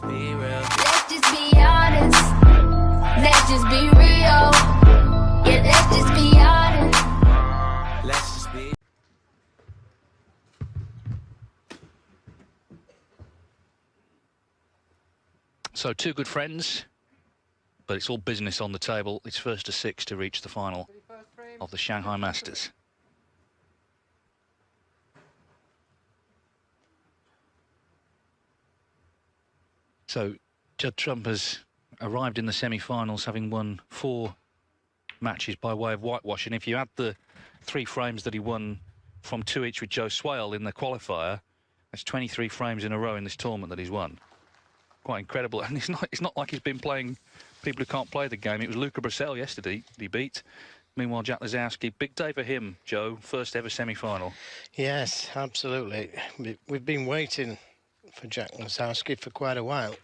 Be real. Let's just be honest. Let's just be real. Yeah, let's just be honest. Let's just be. So two good friends, but it's all business on the table. It's first to six to reach the final of the Shanghai Masters. So Judd Trump has arrived in the semi-finals having won 4 matches by way of whitewashing. If you add the 3 frames that he won from 2 each with Joe Swale in the qualifier, that's 23 frames in a row in this tournament that he's won. Quite incredible. And it's not like he's been playing people who can't play the game. It was Luca Brissell yesterday he beat. Meanwhile, Jack Lisowski, big day for him, Joe. First ever semi-final. Yes, absolutely. We've been waiting for Jack Lisowski for quite a while.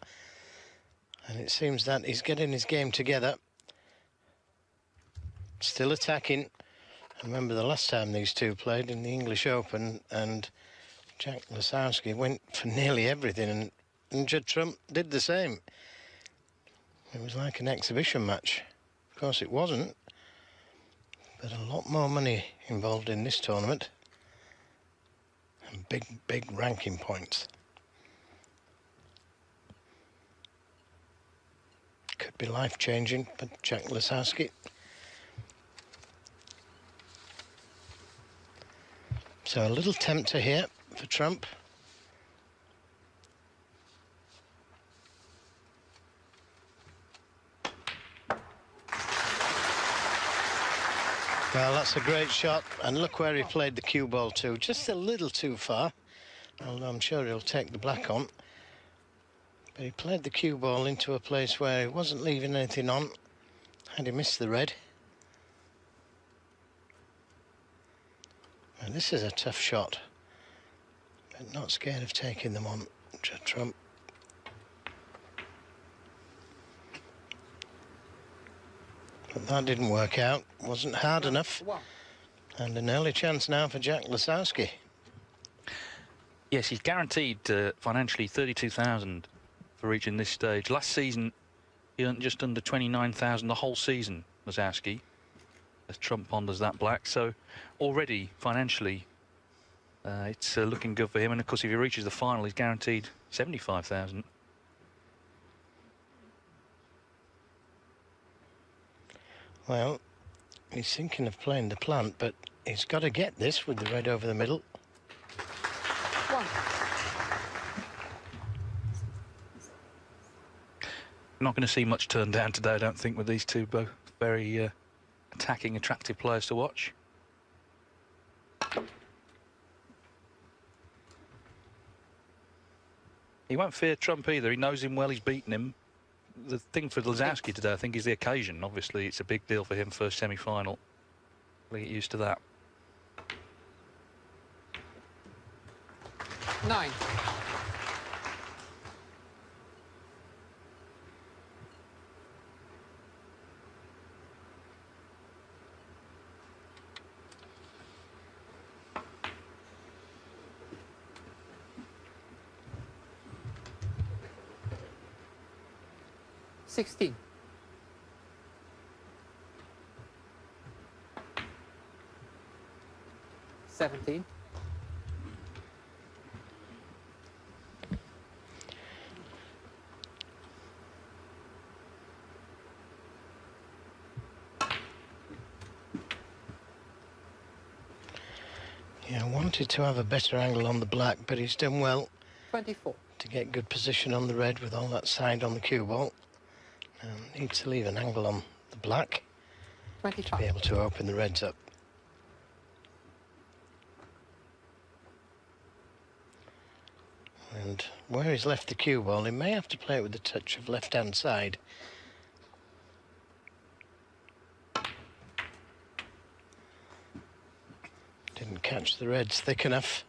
And it seems that he's getting his game together. Still attacking. I remember the last time these two played in the English Open, and Jack Lisowski went for nearly everything, and Judd Trump did the same. It was like an exhibition match. Of course it wasn't, but a lot more money involved in this tournament, and big ranking points. Could be life-changing for Jack Lisowski. So a little tempter here for Trump. Well, that's a great shot, and look where he played the cue ball to, just a little too far, although I'm sure he'll take the black on. But he played the cue ball into a place where he wasn't leaving anything on, had he missed the red. And this is a tough shot, but not scared of taking them on, Judd Trump. But that didn't work out, wasn't hard enough. And an early chance now for Jack Lisowski. Yes, he's guaranteed financially 32,000 for reaching this stage. Last season, he earned just under 29,000 the whole season, Lisowski, as Trump ponders that black. So already, financially, it's looking good for him. And of course, if he reaches the final, he's guaranteed 75,000. Well, he's thinking of playing the plant, but he's got to get this with the red over the middle. Not going to see much turned down today, I don't think, with these two both very attacking, attractive players to watch. He won't fear Trump either. He knows him well. He's beaten him. The thing for Lisowski today, I think, is the occasion. Obviously, it's a big deal for him, first semi-final. We'll get used to that. 9. $16. $17. Yeah, wanted to have a better angle on the black, but he's done well 24. to get good position on the red with all that side on the cue ball. Needs to leave an angle on the black to 25. be able to open the reds up. And where he's left the cue ball, he may have to play it with a touch of left-hand side. Didn't catch the reds thick enough.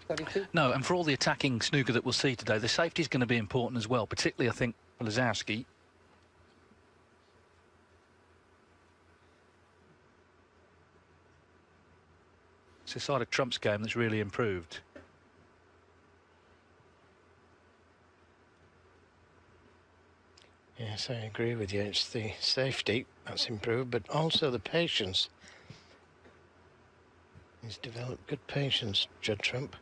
32. No, and for all the attacking snooker that we'll see today, the safety is going to be important as well, particularly, I think, for Lisowski. It's a side of Trump's game that's really improved. Yes, I agree with you. It's the safety that's improved, but also the patience. He's developed good patience, Judd Trump.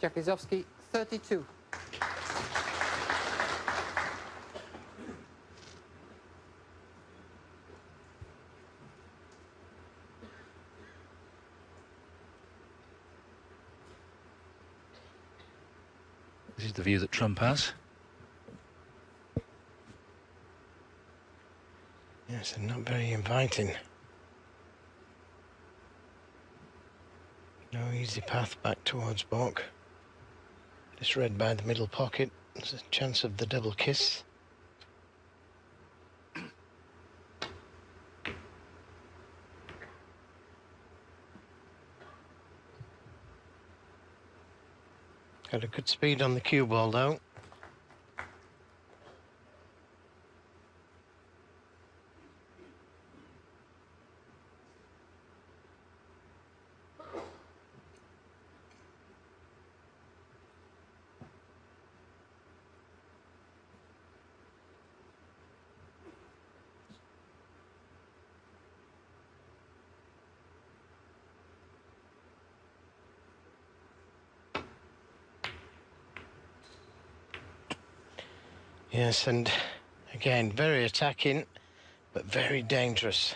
Jack Lisowski, 32. This is the view that Trump has. Yes, and not very inviting. No easy path back towards baulk. This red by the middle pocket. There's a chance of the double kiss. Got a good speed on the cue ball though. Yes, and again, very attacking, but very dangerous.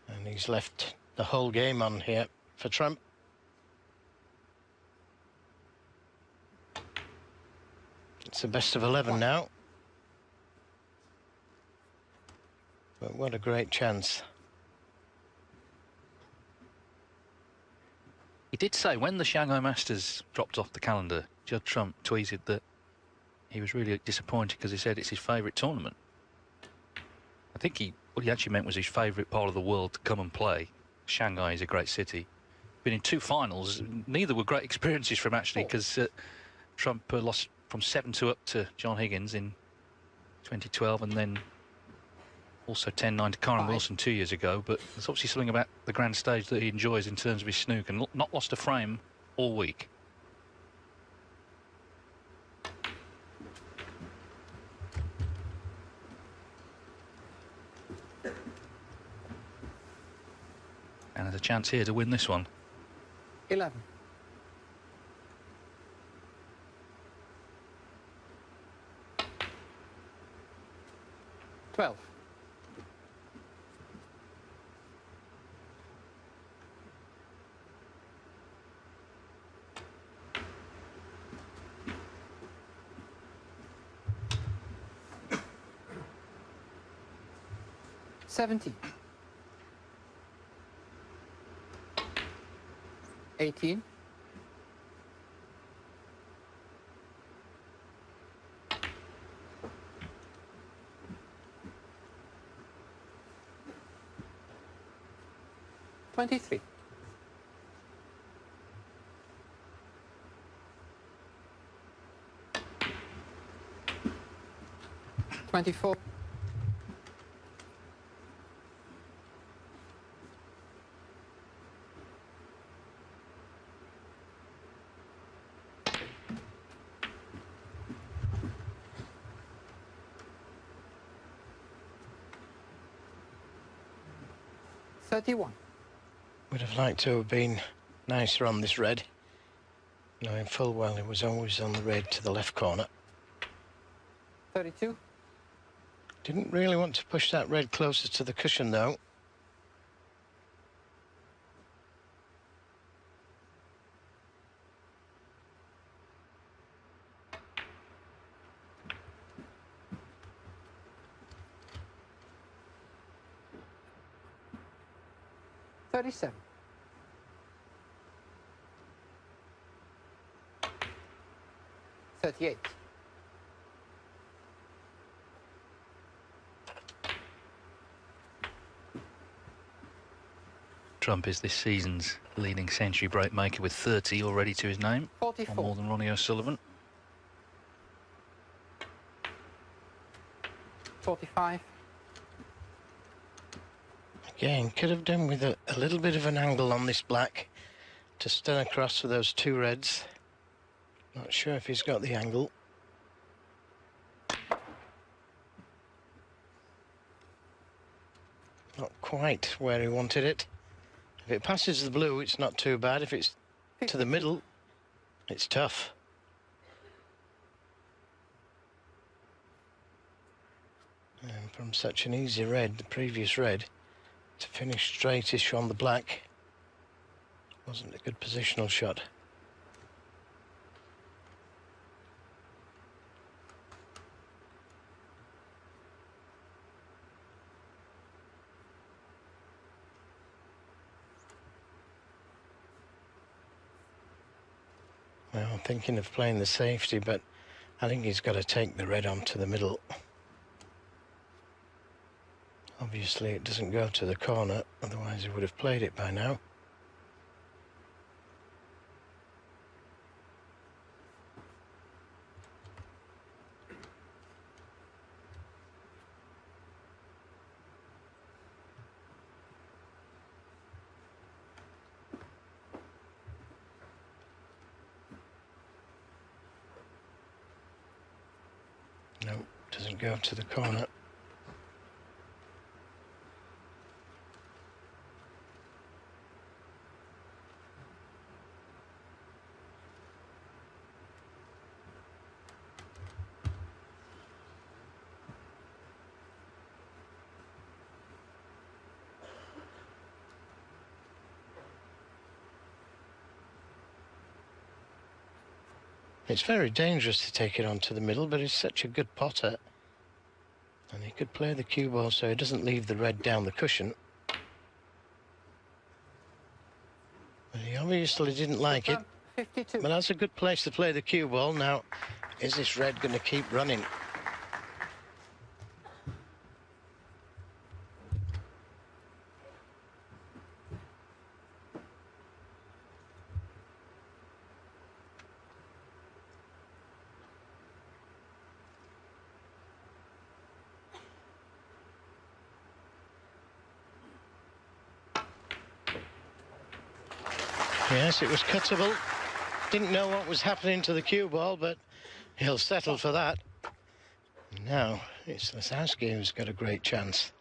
And he's left the whole game on here for Trump. It's the best of 11 now. But what a great chance. He did say when the Shanghai Masters dropped off the calendar, Judd Trump tweeted that he was really disappointed because he said it's his favourite tournament. I think what he actually meant was his favourite part of the world to come and play. Shanghai is a great city. Been in 2 finals. Neither were great experiences for him, actually, because Trump lost from 7-2 up to John Higgins in 2012, and then also 10-9 to Kyron Wilson 2 years ago. But there's obviously something about the grand stage that he enjoys in terms of his snooker, and not lost a frame all week. And there's a chance here to win this one. 11. 12. 17. 18. 23. 24. 31. Would have liked to have been nicer on this red, knowing full well it was always on the red to the left corner. 32. Didn't really want to push that red closer to the cushion though. $37. 38. Trump is this season's leading century break maker with 30 already to his name. 44. One more than Ronnie O'Sullivan. 45. Again, could have done with a little bit of an angle on this black to stun across for those two reds. Not sure if he's got the angle. Not quite where he wanted it. If it passes the blue, it's not too bad. If it's to the middle, it's tough. And from such an easy red, the previous red, to finish straightish on the black wasn't a good positional shot. Well, I'm thinking of playing the safety, but I think he's got to take the red onto the middle. Obviously, it doesn't go to the corner, otherwise he would have played it by now. No, doesn't go to the corner. It's very dangerous to take it onto the middle, but he's such a good potter. And he could play the cue ball so he doesn't leave the red down the cushion. But he obviously didn't like it. 52. But that's a good place to play the cue ball. Now, is this red going to keep running? Yes, it was cuttable. Didn't know what was happening to the cue ball, but he'll settle for that. Now it's Lisowski who's got a great chance.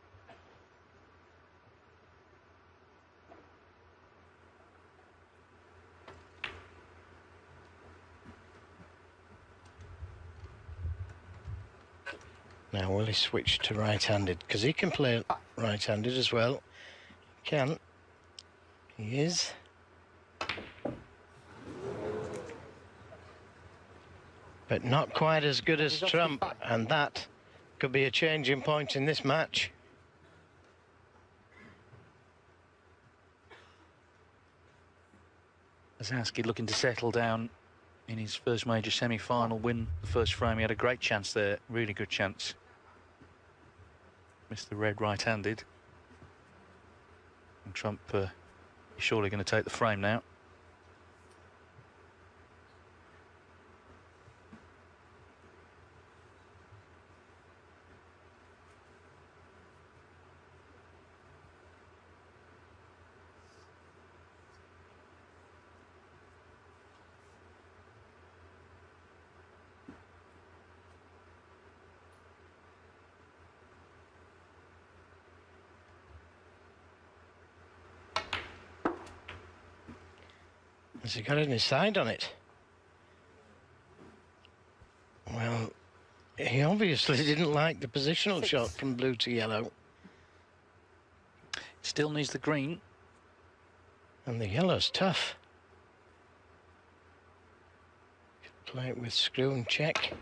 Now will he switch to right-handed? Because he can play right-handed as well. Can. He is. But not quite as good as Trump, and that could be a changing point in this match. Lisowski looking to settle down in his first major semi-final, win the first frame. He had a great chance there, really good chance. Missed the red right-handed. And Trump is surely going to take the frame now. Has he got any side on it? Well, he obviously didn't like the positional shot from blue to yellow. Still needs the green. And the yellow's tough. Could play it with screw and check.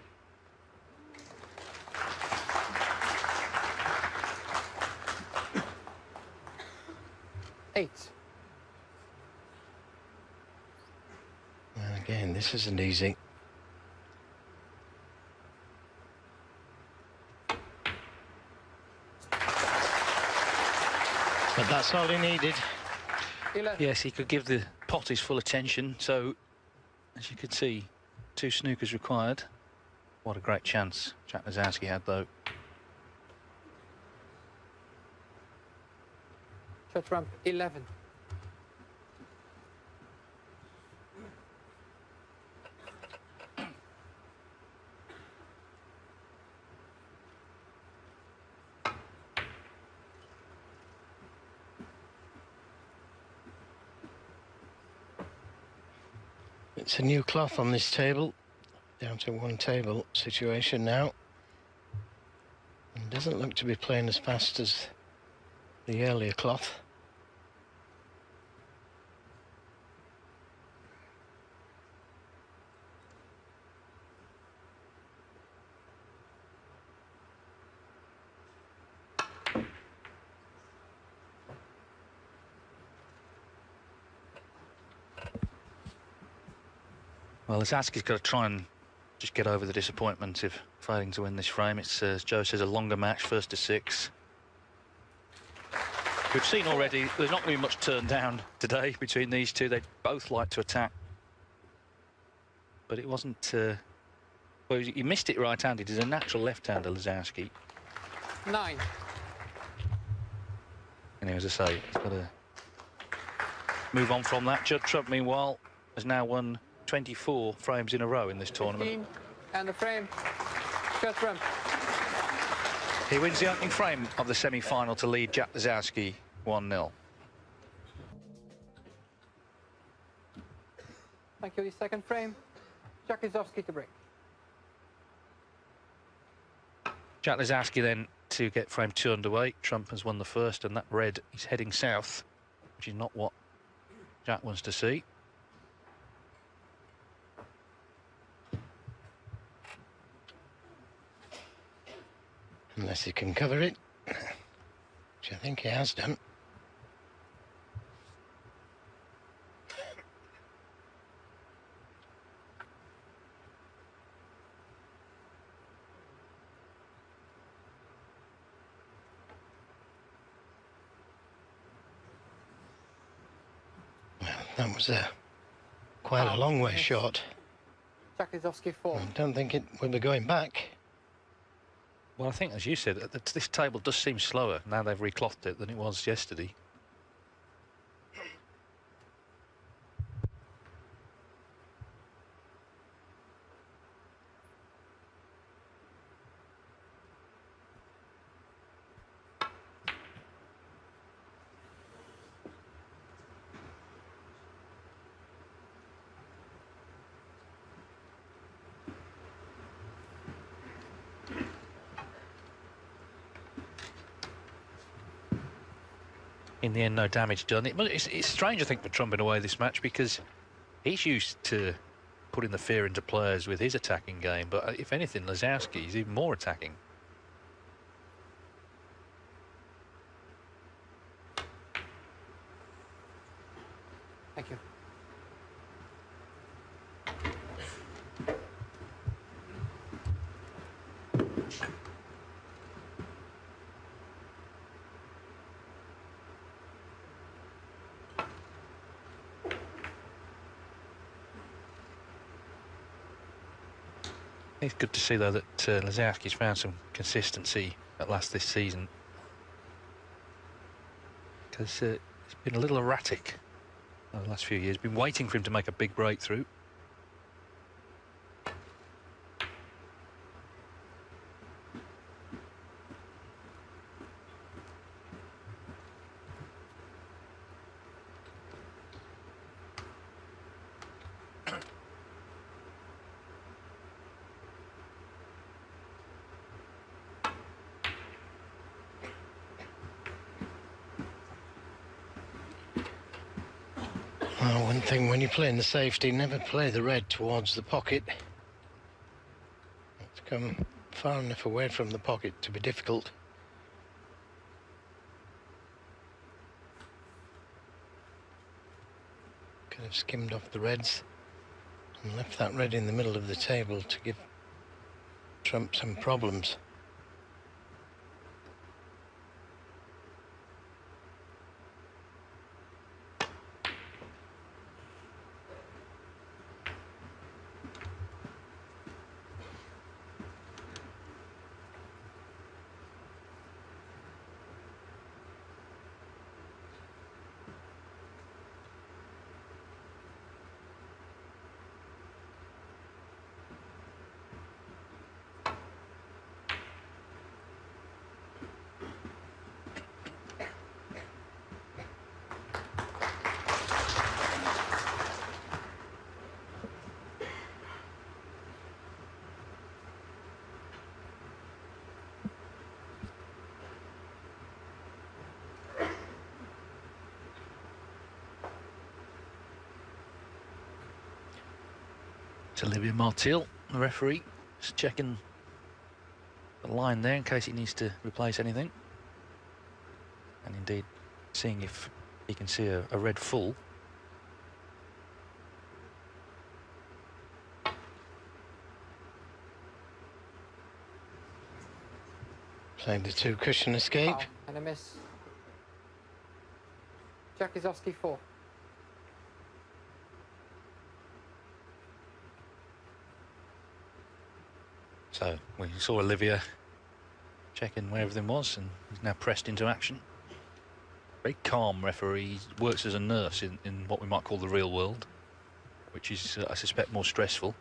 Eight. And again, this isn't easy. But that's all he needed. 11. Yes, he could give the pot his full attention. So, as you could see, 2 snookers required. What a great chance Jack Lisowski had, though. Judd Trump 11. It's a new cloth on this table, down to one table situation now. And doesn't look to be playing as fast as the earlier cloth. Well, Lisowski's got to try and just get over the disappointment of failing to win this frame. It's, as Joe says, a longer match, first to 6. We've seen already there's not going to be much turned down today between these two. They both like to attack. But it wasn't... well, he missed it right-handed. He's a natural left-hander, Lisowski. 9. And as I say, he's got to move on from that. Judd Trump, meanwhile, has now won 24 frames in a row in this tournament. 15 and the frame. Judd Trump. He wins the opening frame of the semi-final to lead Jack Lisowski 1-0. Thank you. The second frame. Jack Lisowski to break. Jack Lisowski then to get frame 2 underway. Trump has won the first, and that red is heading south, which is not what Jack wants to see. Unless he can cover it, which I think he has done. Well, that was quite a long way short. Jack Lisowski 4. I don't think it will be going back. Well, I think, as you said, this table does seem slower now they've reclothed it than it was yesterday. In the end, no damage done. It's strange, I think, for Trump in a way, this match, because he's used to putting the fear into players with his attacking game. But if anything, Lisowski is even more attacking. Thank you. It's good to see, though, that Lisowski's found some consistency at last this season. Because it's been a little erratic over the last few years. Been waiting for him to make a big breakthrough. Well, one thing when you're playing the safety, never play the red towards the pocket. It's come far enough away from the pocket to be difficult. Could have skimmed off the reds and left that red in the middle of the table to give Trump some problems. That's Olivia Martil, the referee, just checking the line there in case he needs to replace anything. And indeed, seeing if he can see a red full. Played the two cushion escape. Foul and a miss. Jack Lisowski 4. So we saw Olivia checking where everything was, and he's now pressed into action. Very calm referee. He works as a nurse in what we might call the real world, which is, I suspect, more stressful.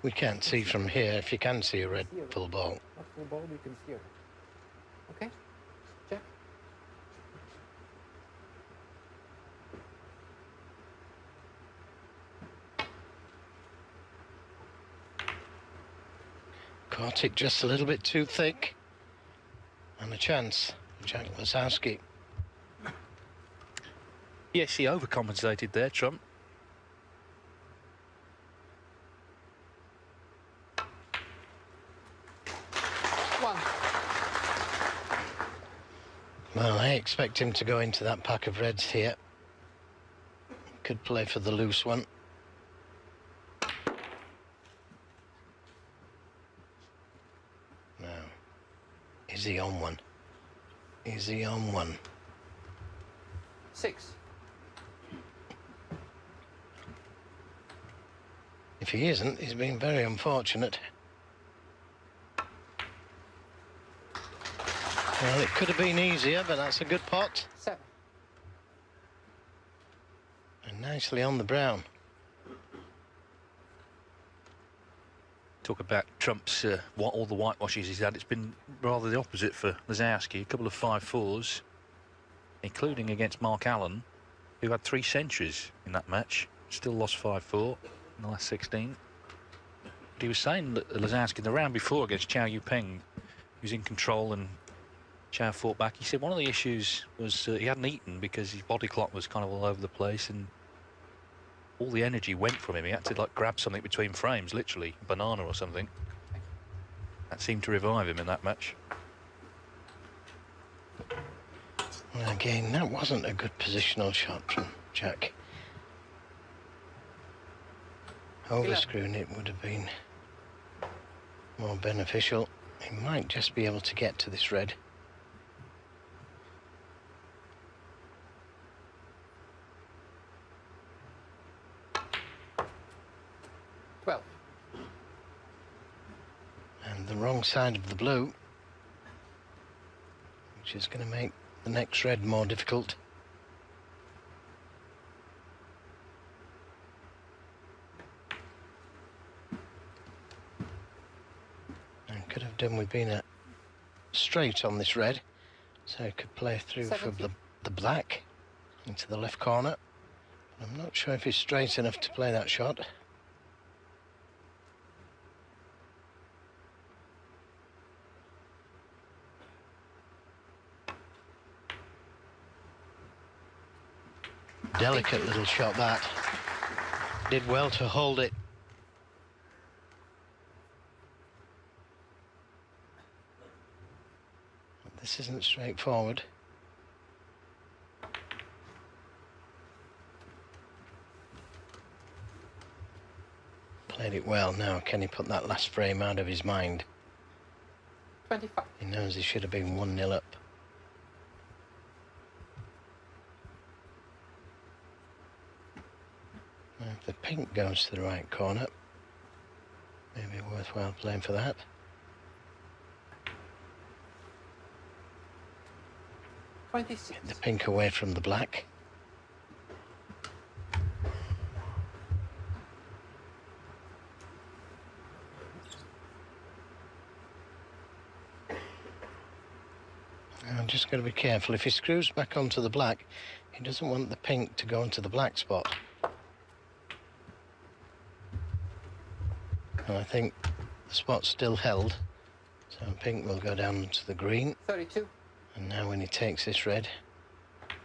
We can't see from here if you can see a red full ball. Not full ball, you can steer. Okay, check. Caught it just a little bit too thick. And a chance. Jack Lisowski. Yes, he overcompensated there, Trump. Well, I expect him to go into that pack of reds here. Could play for the loose one. Now, is he on one? Is he on one? 6. If he isn't, he's been very unfortunate. Well, it could have been easier, but that's a good pot. 7. And nicely on the brown. Talk about Trump's all the whitewashes he's had. It's been rather the opposite for Lisowski. A couple of 5-4s, including against Mark Allen, who had 3 centuries in that match. Still lost 5-4 in the last 16. But he was saying that Lisowski, the round before against Chow Yu-peng, he was in control and Chow fought back. He said one of the issues was he hadn't eaten because his body clock was kind of all over the place and all the energy went from him. He had to like grab something between frames, literally, a banana or something. That seemed to revive him in that match. Well, again, that wasn't a good positional shot from Jack. Overscrewing it would have been more beneficial. He might just be able to get to this red. And the wrong side of the blue, which is going to make the next red more difficult. And could have done with being a straight on this red, so he could play through 70. from the black into the left corner. I'm not sure if he's straight enough to play that shot. Delicate little shot that. Did well to hold it. This isn't straightforward. Played it well. Now can he put that last frame out of his mind? 25. He knows he should have been 1-0 up. If the pink goes to the right corner, maybe worthwhile playing for that. Get the pink away from the black. I'm just going to be careful. If he screws back onto the black, he doesn't want the pink to go into the black spot. And I think the spot's still held, so So pink will go down to the green. 32. And now when he takes this red,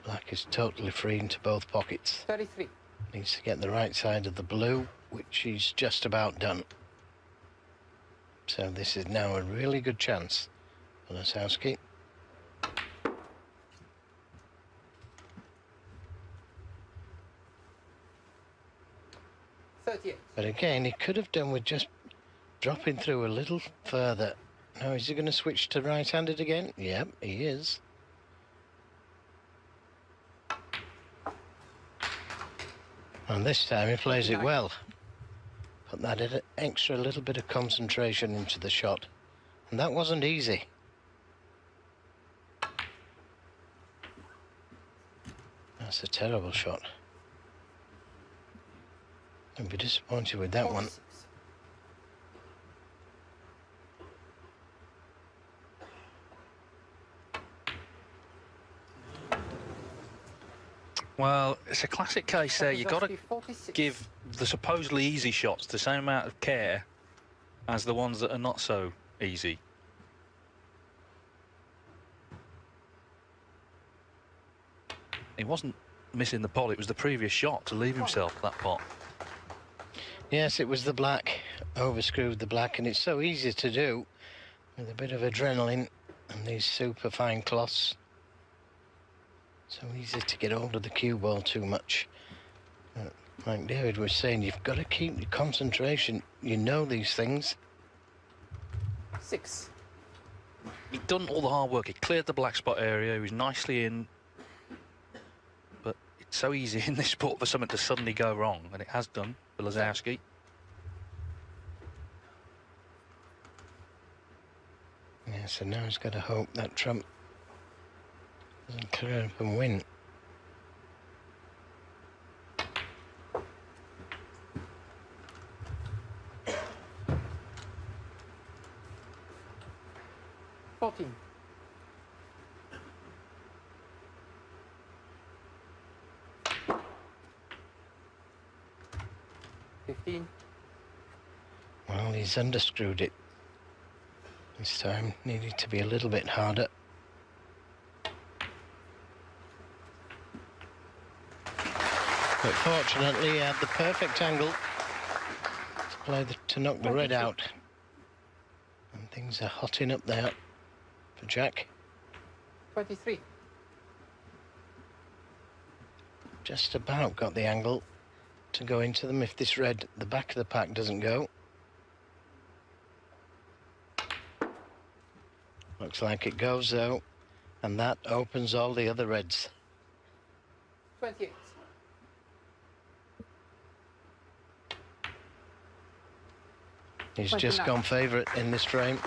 black is totally free into both pockets. 33. Needs to get the right side of the blue, which he's just about done. So this is now a really good chance for Lisowski. But again, he could have done with just dropping through a little further. Now, is he going to switch to right-handed again? Yep, he is. And this time he plays it well. Put that extra little bit of concentration into the shot. And that wasn't easy. That's a terrible shot. I'd be disappointed with that one. Well, it's a classic case there. You've got to 46. give the supposedly easy shots the same amount of care as the ones that are not so easy. He wasn't missing the pot, it was the previous shot to leave himself that pot. Yes, it was the black. Overscrewed the black, and it's so easy to do with a bit of adrenaline and these super fine cloths. So easy to get hold of the cue ball too much. Like David was saying, you've got to keep your concentration. You know these things. 6. He'd done all the hard work. He cleared the black spot area. He was nicely in. But it's so easy in this sport for something to suddenly go wrong, and it has done for Lisowski. Yeah, so now he's got to hope that trump doesn't clear up and win. $14. 15. Well, he's underscrewed it. This time needed to be a little bit harder. But fortunately, he had the perfect angle to knock the red out. And things are hotting up there for Jack. 23. Just about got the angle to go into them if this red, the back of the pack, doesn't go. Looks like it goes though, and that opens all the other reds. 28. He's just 29. gone favourite in this frame.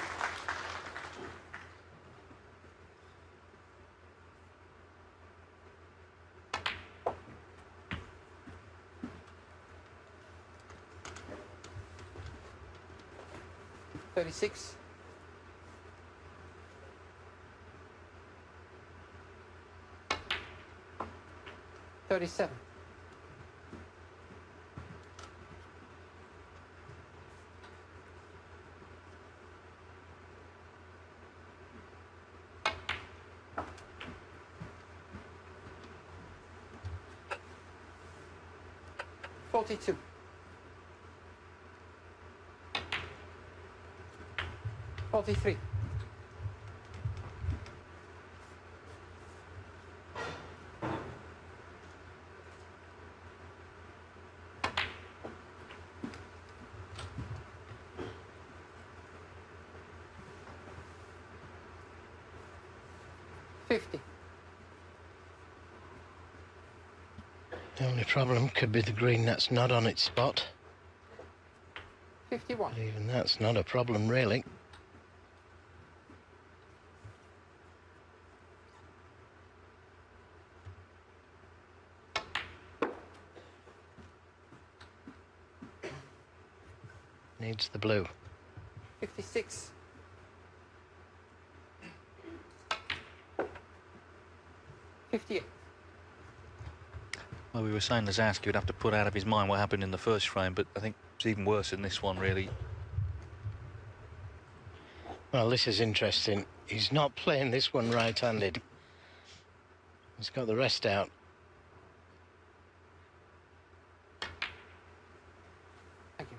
$36. 37. 42. 43. 50. The only problem could be the green that's not on its spot. 51. But even that's not a problem, really. Needs the blue. 56. 58. Well, we were saying Lisowski would have to put out of his mind what happened in the first frame, but I think it's even worse in this one, really. Well, this is interesting. He's not playing this one right-handed. He's got the rest out. Thank you.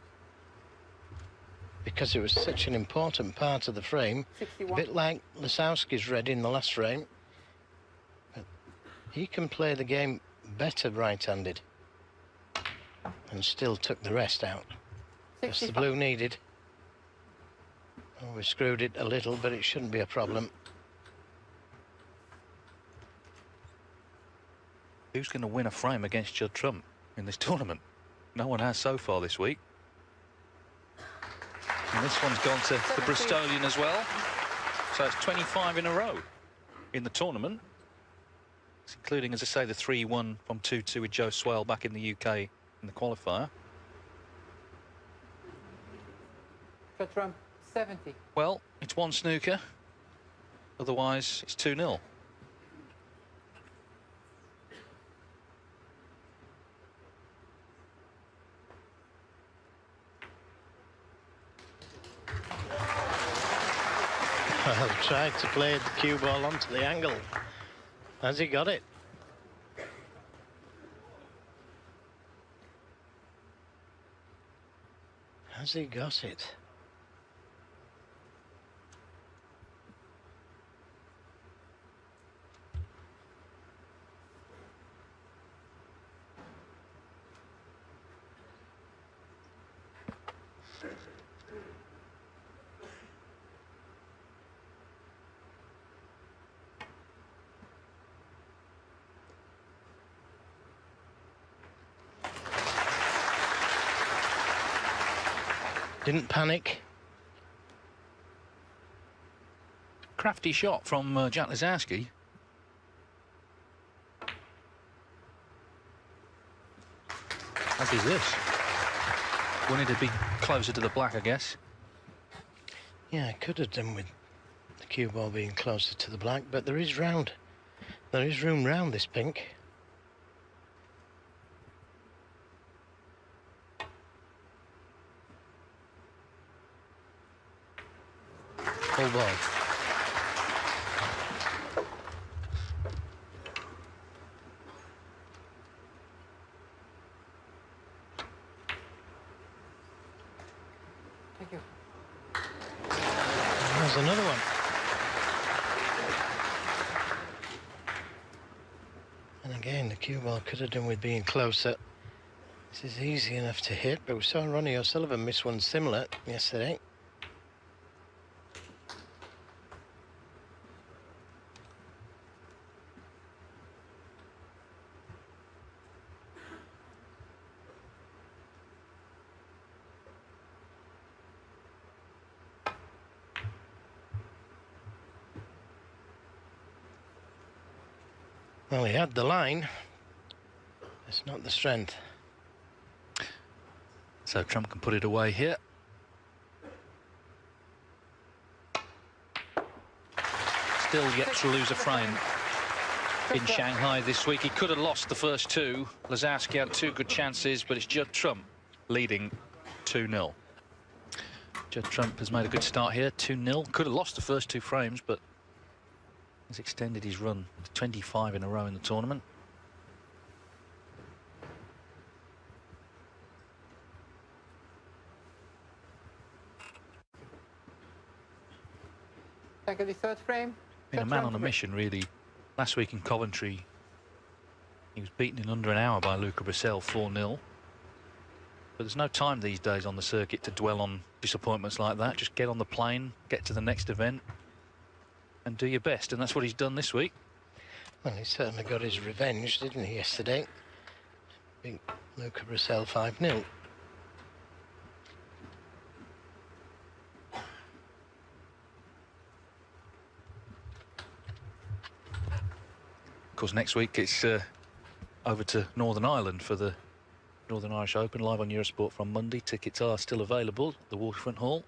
Because it was such an important part of the frame. 61. A bit like Lisowski's red in the last frame. But he can play the game better right-handed. And still took the rest out. Just the 65. blue needed. Oh, we screwed it a little, but it shouldn't be a problem. Who's going to win a frame against Judd Trump in this tournament? No one has so far this week. And this one's gone to the Bristolian as well. So it's 25 in a row in the tournament. It's including, as I say, the 3-1 from 2-2 with Joe Swale back in the UK in the qualifier. Judd Trump, 70. Well, it's one snooker. Otherwise, it's 2-0. Well, tried to play the cue ball onto the angle. Has he got it? Has he got it? Didn't panic. Crafty shot from Jack Lisowski. As is this. Wanted to be closer to the black, I guess. Yeah, I could have done with the cue ball being closer to the black, but there is room round this pink. Full ball. Thank you. There's another one. And again, the cue ball could have done with being closer. This is easy enough to hit, but we saw Ronnie O'Sullivan miss one similar yesterday. Well, he had the line. It's not the strength. So Trump can put it away here. Still yet to lose a frame in Shanghai this week. He could have lost the first two. Lisowski had two good chances, but it's Judd Trump leading 2-0. Judd Trump has made a good start here, 2-0. Could have lost the first two frames, but he's extended his run to 25 in a row in the tournament. Thank you. The third frame. Been a Judd man Trump on a to break. mission, really. Last week in Coventry, he was beaten in under an hour by Luca Brissell, 4-0. But there's no time these days on the circuit to dwell on disappointments like that. Just get on the plane, get to the next event, and do your best. And that's what he's done this week. Well, he certainly got his revenge, didn't he, yesterday? Beat Luca Brissell 5-0. Of course, next week it's over to Northern Ireland for the Northern Irish Open, live on Eurosport from Monday. Tickets are still available at the Waterfront Hall.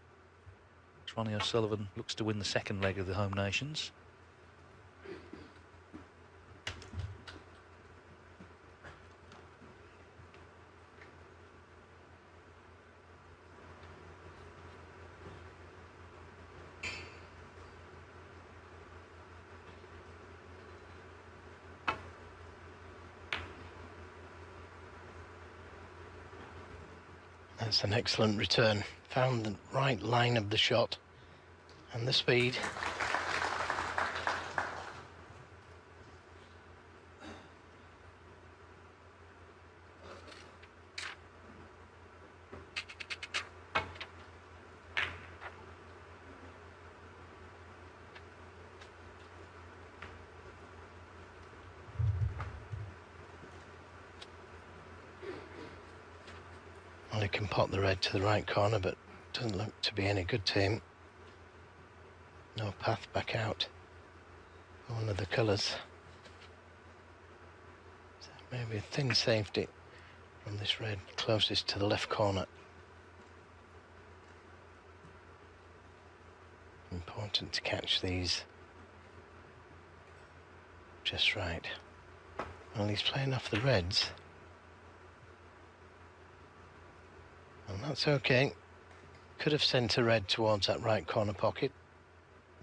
Ronnie O'Sullivan looks to win the second leg of the Home Nations. That's an excellent return. Found the right line of the shot and the speed. Well, he can pot the red to the right corner, but doesn't look to be any good to him. No path back out for one of the colours. So maybe a thin safety from this red closest to the left corner. Important to catch these just right. Well, he's playing off the reds. And that's okay. Could have sent a red towards that right corner pocket.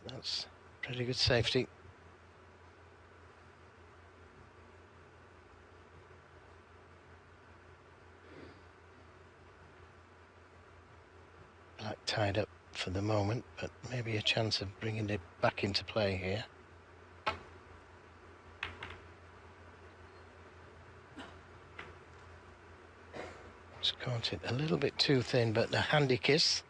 That's pretty good safety. Black tied up for the moment, but maybe a chance of bringing it back into play here. Just caught it a little bit too thin, but a handy kiss.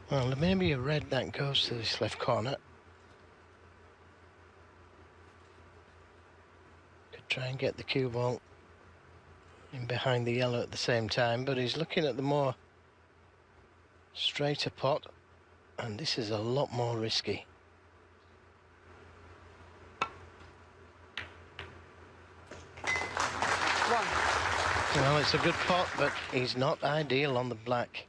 Well, there may be a red that goes to this left corner. Could try and get the cue ball in behind the yellow at the same time, but he's looking at the more straighter pot, and this is a lot more risky. Well, it's a good pot, but he's not ideal on the black.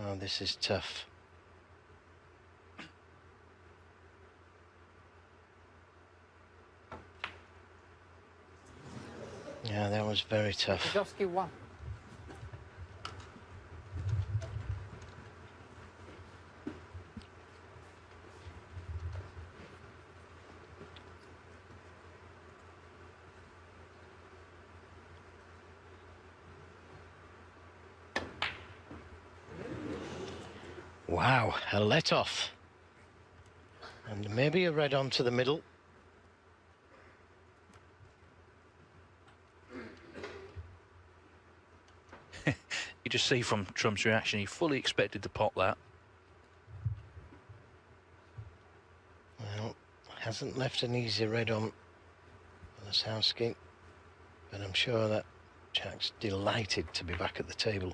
Oh, this is tough. Yeah, that was very tough. Lisowski 1. Wow, a let off. And maybe a red onto the middle. You just see from Trump's reaction, he fully expected to pop that. Well, hasn't left an easy red on Lisowski, but I'm sure that Jack's delighted to be back at the table.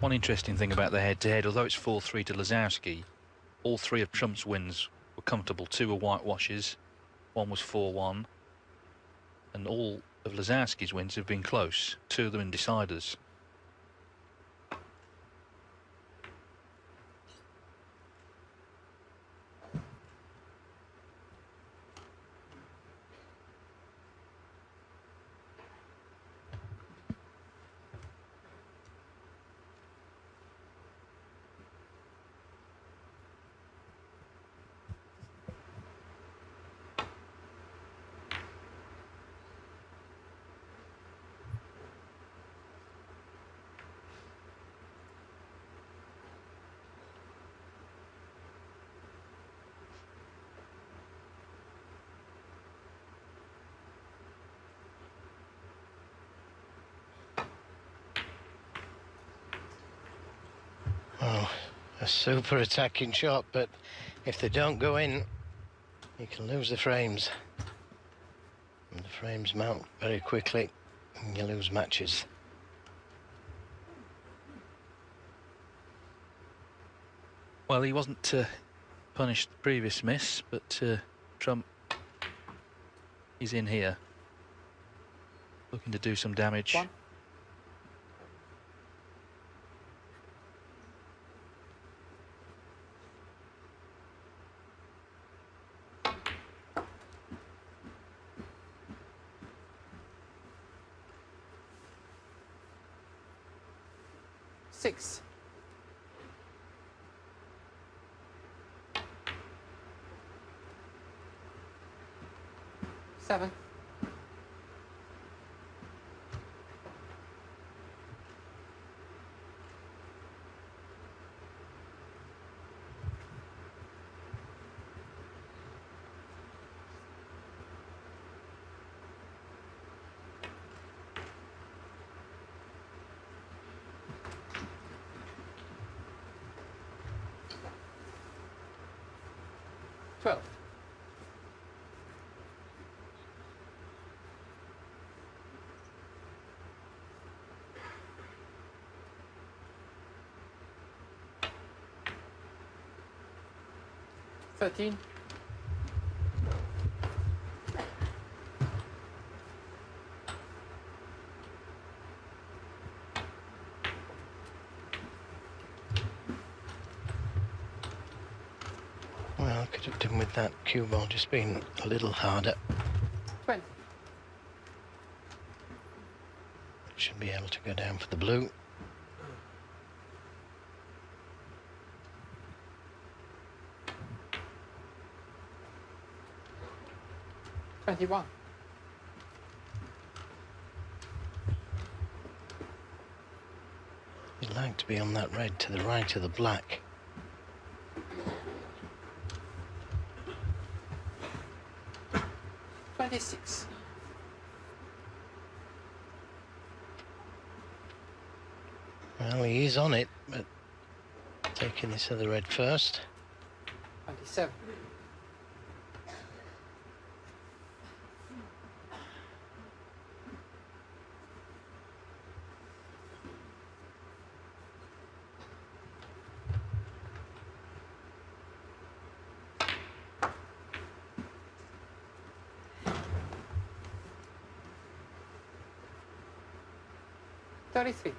One interesting thing about the head-to-head, although it's 4-3 to Lisowski, all three of Trump's wins were comfortable. Two were whitewashes, one was 4-1, and all of Lisowski's wins have been close, two of them in deciders. a super attacking shot, but if they don't go in, you can lose the frames. And the frames mount very quickly, and you lose matches. Well, he wasn't punished the previous miss, but Trump is in here, looking to do some damage. 1. Six. 7. 12. 13. 'Well, could have done with that cue ball just being a little harder. 20. Should be able to go down for the blue. 21. 'You'd like to be on that red to the right of the black. 26. Well, he is on it, but taking this other red first. 27. 33.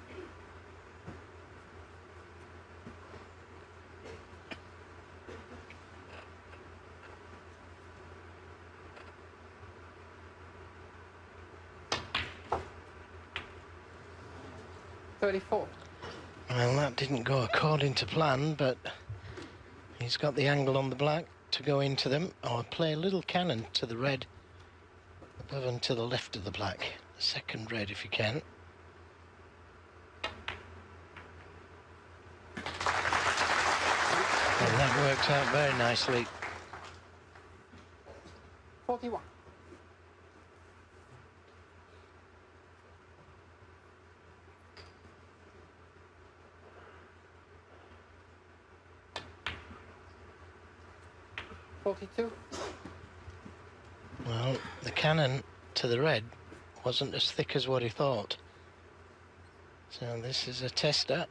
34. Well, that didn't go according to plan, but he's got the angle on the black to go into them. Or play a little cannon to the red above and to the left of the black. The second red, if you can. And that worked out very nicely. 41. 42. Well, the cannon to the red wasn't as thick as what he thought. So this is a tester.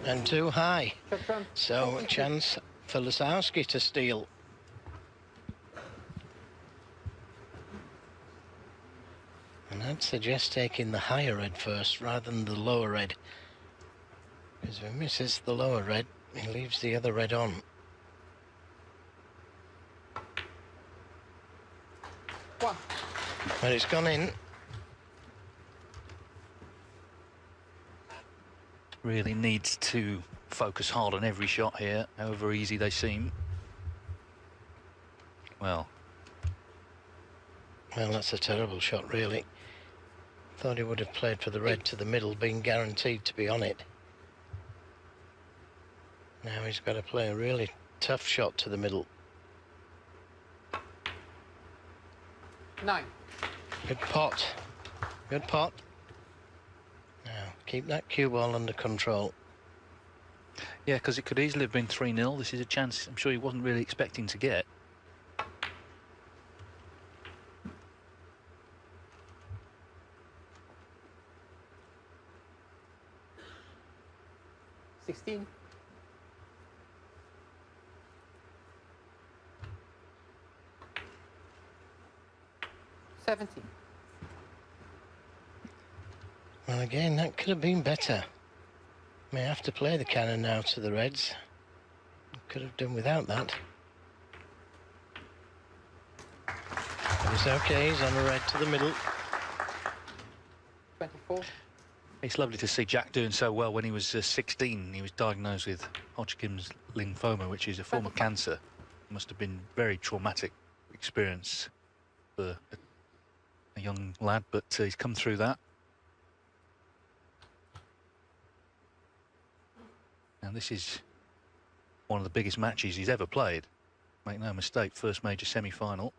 And too high. Check run. So a chance for Lisowski to steal. And I'd suggest taking the higher red first rather than the lower red. Because if he misses the lower red, he leaves the other red on. 1. But it's gone in. Really needs to focus hard on every shot here, however easy they seem. Well, That's a terrible shot, really. Thought he would have played for the red to the middle, being guaranteed to be on it. Now he's got to play a really tough shot to the middle. 9. Good pot. Good pot. Now, Keep that cue ball under control. Yeah, because it could easily have been 3-0. This is a chance I'm sure he wasn't really expecting to get. $16. $17. Well, again, that could have been better. May have to play the cannon now to the Reds. Could have done without that. But it's okay, he's on a red to the middle. 24. It's lovely to see Jack doing so well. When he was 16, he was diagnosed with Hodgkin's lymphoma, which is a form of cancer. Must have been very traumatic experience for a young lad, but he's come through that. And this is one of the biggest matches he's ever played. Make no mistake, first major semi-final.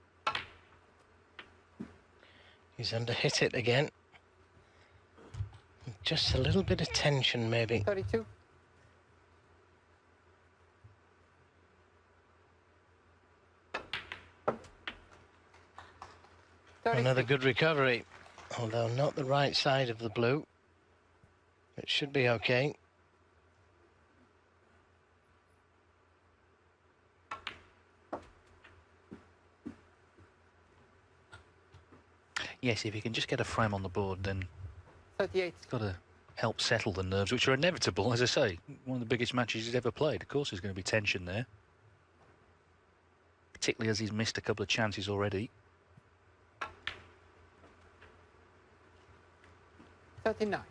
He's under-hit it again. Just a little bit of tension, maybe. 32. Another good recovery, although not the right side of the blue. It should be okay. Yes, if you can just get a frame on the board, then 38. it's got to help settle the nerves, which are inevitable. As I say, one of the biggest matches he's ever played. Of course, there's going to be tension there, particularly as he's missed a couple of chances already. 39.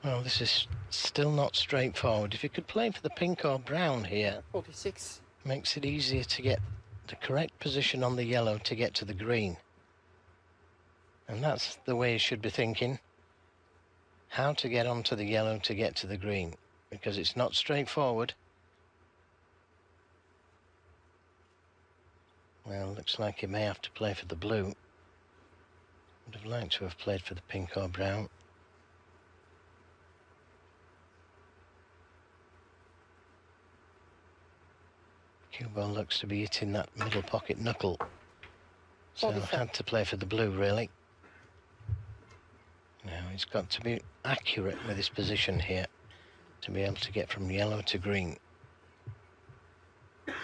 Well, this is still not straightforward. If you could play for the pink or brown here, 46. makes it easier to get the correct position on the yellow to get to the green. And that's the way you should be thinking. How to get onto the yellow to get to the green, because it's not straightforward. Well, looks like he may have to play for the blue. Would have liked to have played for the pink or brown. Cue ball looks to be hitting that middle pocket knuckle. So had to play for the blue, really. Now he's got to be accurate with his position here to be able to get from yellow to green. Got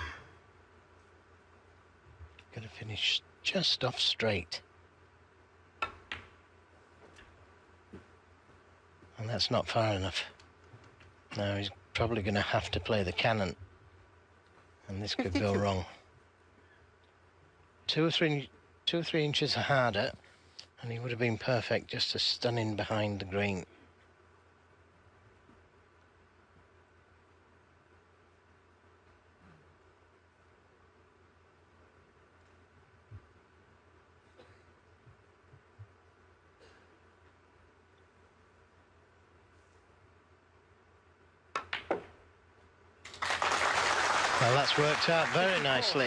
to finish just off straight. And that's not far enough. Now he's probably going to have to play the cannon. And this could go wrong. 2 or 3 inches harder, and he would have been perfect just to stun in behind the green. Well, that's worked out very nicely.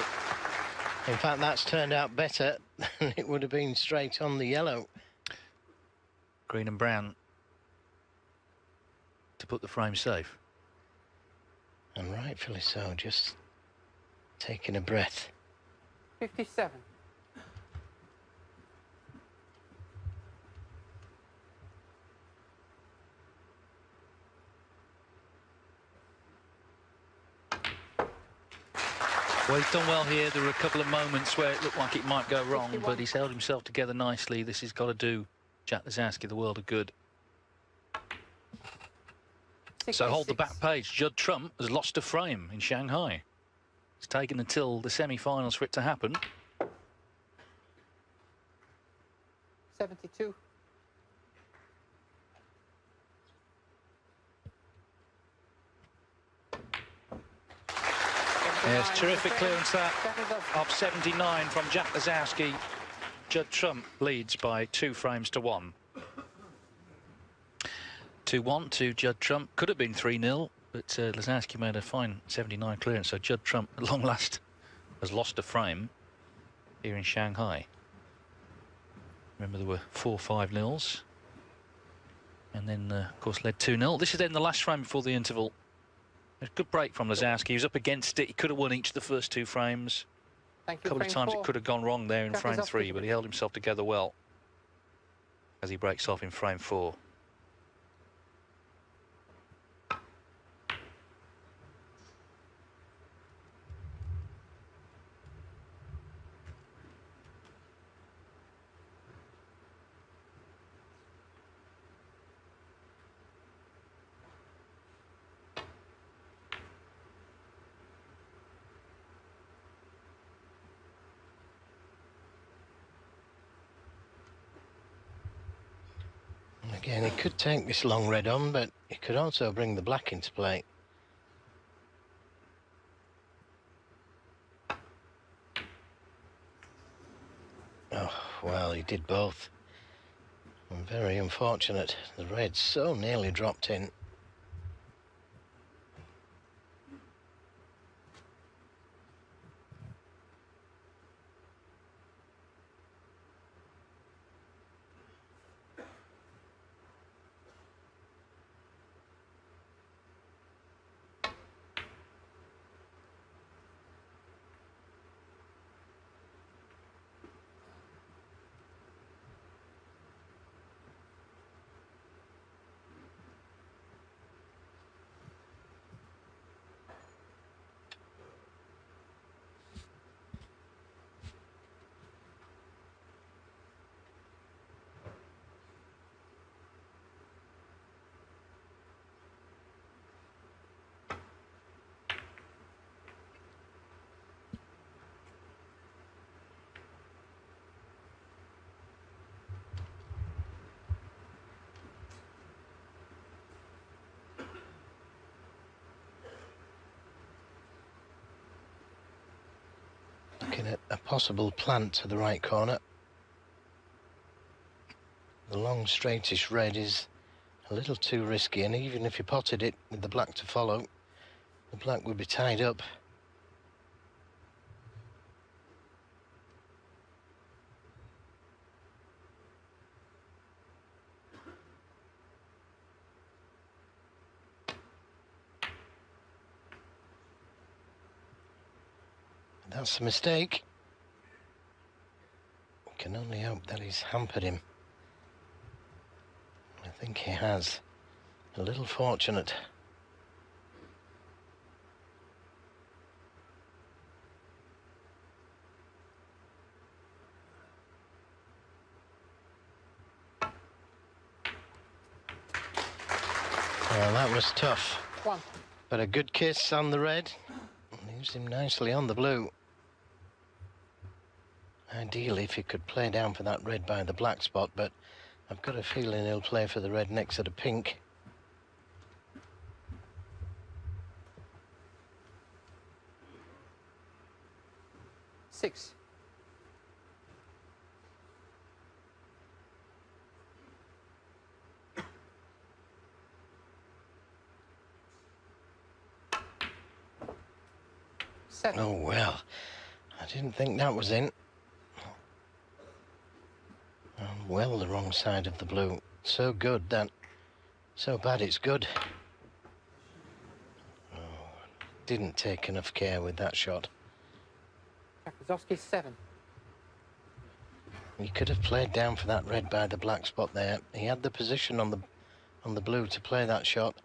In fact, that's turned out better than it would have been straight on the yellow. Green and brown to put the frame safe. And rightfully so, just taking a breath. 57. Well, he's done well here. There were a couple of moments where it looked like it might go wrong, but he's held himself together nicely. This has got to do Jack Lisowski the world of good. 66. So hold the back page. Judd Trump has lost a frame in Shanghai. It's taken until the semi-finals for it to happen. 72. Yes, terrific clearance that of 79 from Jack Lisowski. Judd Trump leads by 2 frames to 1. 2-1 to Judd Trump. Could have been 3-0, but Lisowski made a fine 79 clearance. So Judd Trump, at long last, has lost a frame here in Shanghai. Remember, there were 4-5-0s. And then, of course, led 2-0. This is then the last frame before the interval. A good break from Lisowski. He was up against it. He could have won each of the first 2 frames. Thank A you. couple of Frame times 4. it could have gone wrong there in Jack frame is off 3, to but he held himself together well as he breaks off in frame 4. Again, he could take this long red on, but he could also bring the black into play. Oh, well, he did both. Very unfortunate. The red so nearly dropped in. Looking at a possible plant to the right corner. The long straightish red is a little too risky, and even if you potted it with the black to follow, the black would be tied up. That's a mistake. We can only hope that he's hampered him. I think he has. A little fortunate. Well, that was tough. 1. But a good kiss on the red. Leaves him nicely on the blue. Ideally, if he could play down for that red by the black spot, but I've got a feeling he'll play for the red next to the pink. Six. Seven. Oh, well, I didn't think that was in. Well, the wrong side of the blue. So good that, so bad it's good. Oh, didn't take enough care with that shot. Jack Lisowski, 7. He could have played down for that red by the black spot there. He had the position on the blue to play that shot.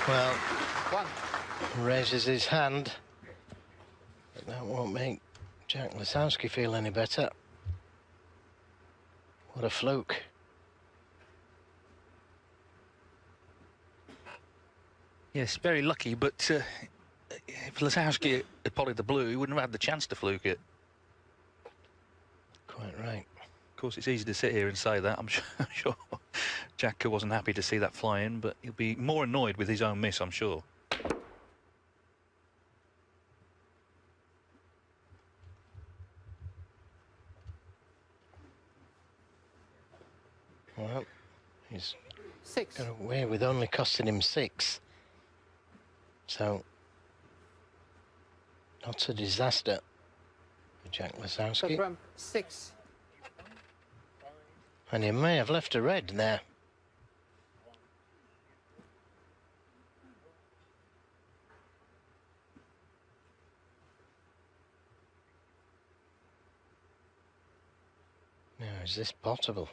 Well, 1. raises his hand, but that won't make Jack Lisowski feel any better. What a fluke. Yes, very lucky, but if Lisowski had podded the blue, he wouldn't have had the chance to fluke it. Quite right. Of course, it's easy to sit here and say that. I'm sure Jack wasn't happy to see that fly in, but he'll be more annoyed with his own miss, I'm sure. Well, he's 6. got away with only costing him 6. So, not a disaster for Jack Judd Lisowski. Trump 6. And he may have left a red there. Now, is this potable?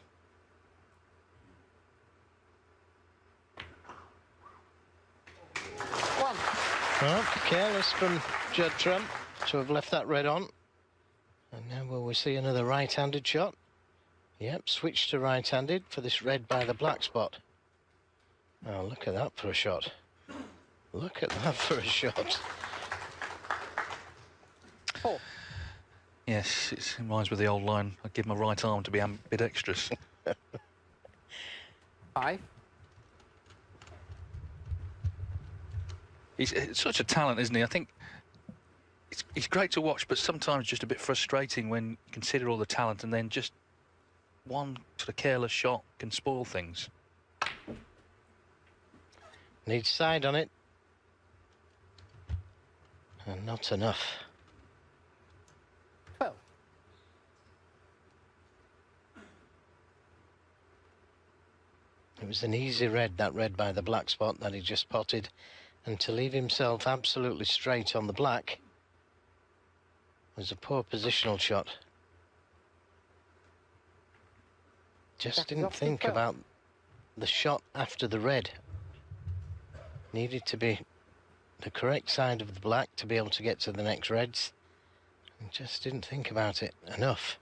One. Well, careless from Judd Trump to have left that red on. And now will we see another right-handed shot? Yep, switch to right-handed for this red by the black spot. Oh, look at that for a shot. Look at that for a shot. 4. Yes, it reminds me of the old line, I give my right arm to be ambidextrous. 5. He's such a talent, isn't he? I think he's great to watch, but sometimes just a bit frustrating when you consider all the talent and then just one sort of careless shot can spoil things. Needs side on it. And not enough. 12. It was an easy red, that red by the black spot that he just potted. And to leave himself absolutely straight on the black was a poor positional shot. Just didn't think about the shot after the red. Needed to be the correct side of the black to be able to get to the next reds. And just didn't think about it enough.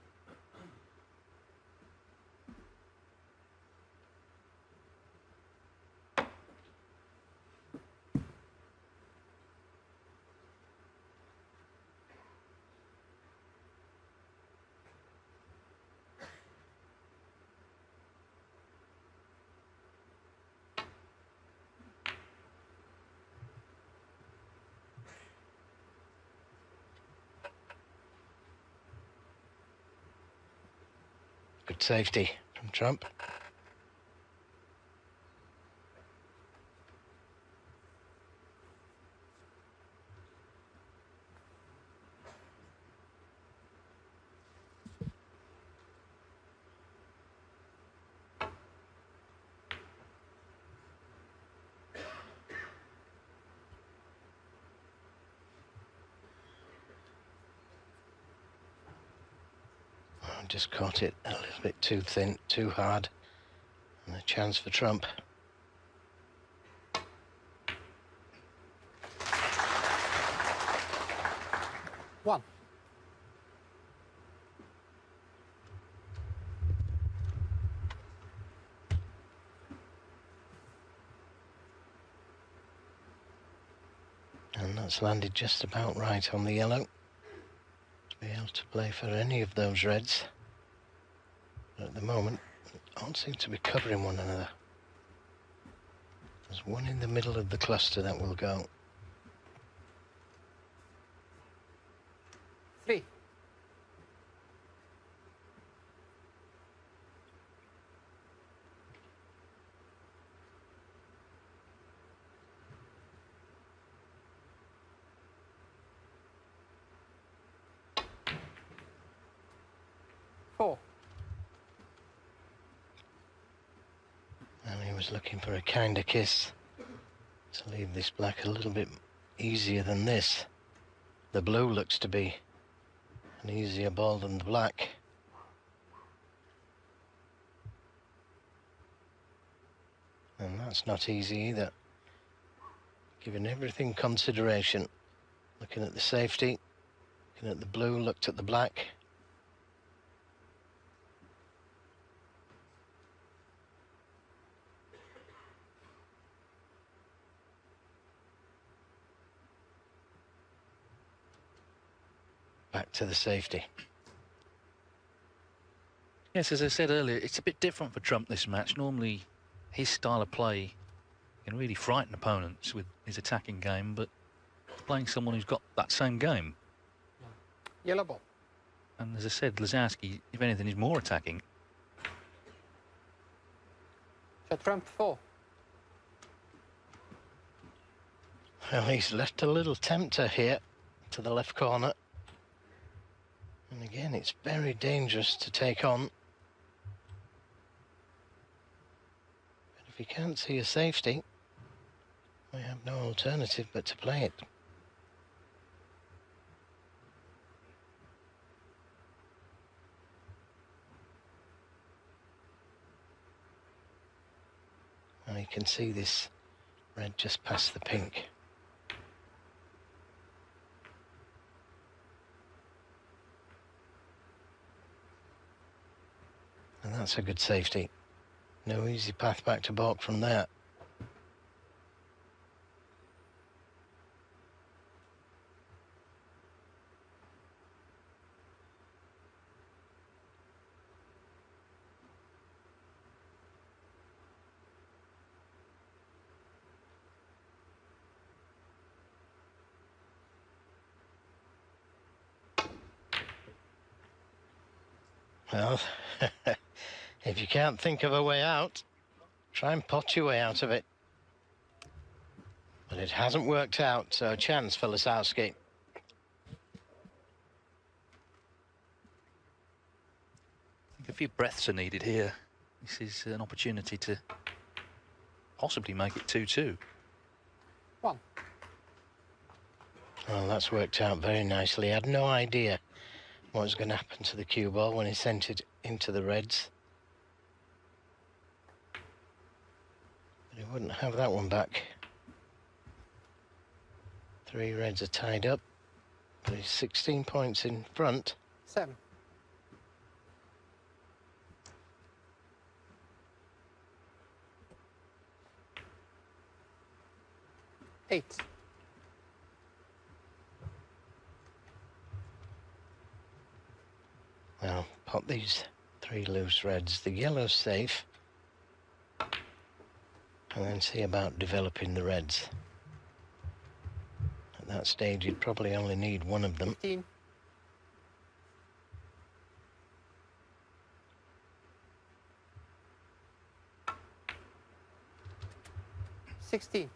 Good safety from Trump. Just caught it a little bit too thin, too hard, and a chance for Trump. One. And that's landed just about right on the yellow to be able to play for any of those reds. But at the moment, all seem to be covering one another. There's one in the middle of the cluster that will go. 3. Four. And he was looking for a kinder kiss to leave this black a little bit easier than this. The blue looks to be an easier ball than the black. And that's not easy either. Giving everything consideration. Looking at the safety, looking at the blue, looked at the black. Back to the safety. Yes, as I said earlier, it's a bit different for Trump this match. Normally, his style of play can really frighten opponents with his attacking game, but playing someone who's got that same game. Yellow ball. And as I said, Lisowski, if anything, is more attacking. Judd Trump 4. Well, he's left a little tempter here to the left corner. And again, it's very dangerous to take on. But if he can't see a safety, we have no alternative but to play it. And you can see this red just past the pink. And that's a good safety. No easy path back to baulk from there. Well, if you can't think of a way out, try and pot your way out of it. But it hasn't worked out, so a chance for Lisowski. I think a few breaths are needed here. This is an opportunity to possibly make it 2-2. 1. Well, that's worked out very nicely. I had no idea what was going to happen to the cue ball when he sent it into the reds. But he wouldn't have that one back. 3 reds are tied up, but he's 16 points in front. 7. 8. Now, pot these 3 loose reds. The yellow's safe. And then see about developing the reds. At that stage, you'd probably only need one of them. 15. 16.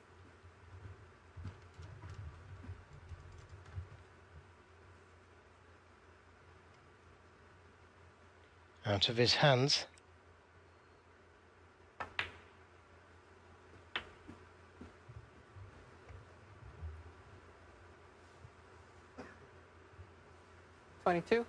Out of his hands. $22.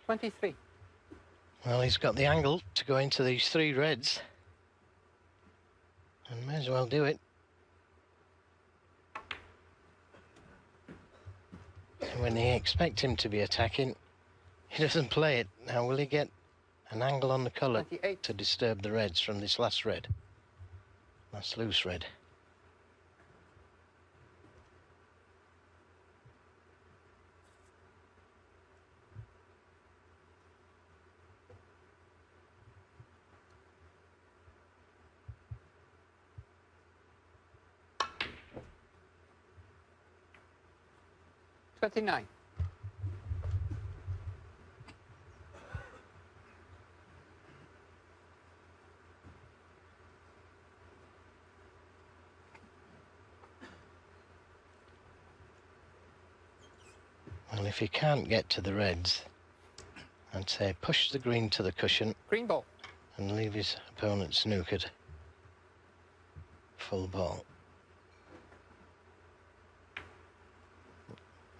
23. Well, he's got the angle to go into these 3 reds. And may as well do it. And when they expect him to be attacking, he doesn't play it. Now, will he get an angle on the colour 28. to disturb the reds from this last red? Last loose red. $29. Well, if he can't get to the reds, I'd say push the green to the cushion Green ball. and leave his opponent snookered. Full ball.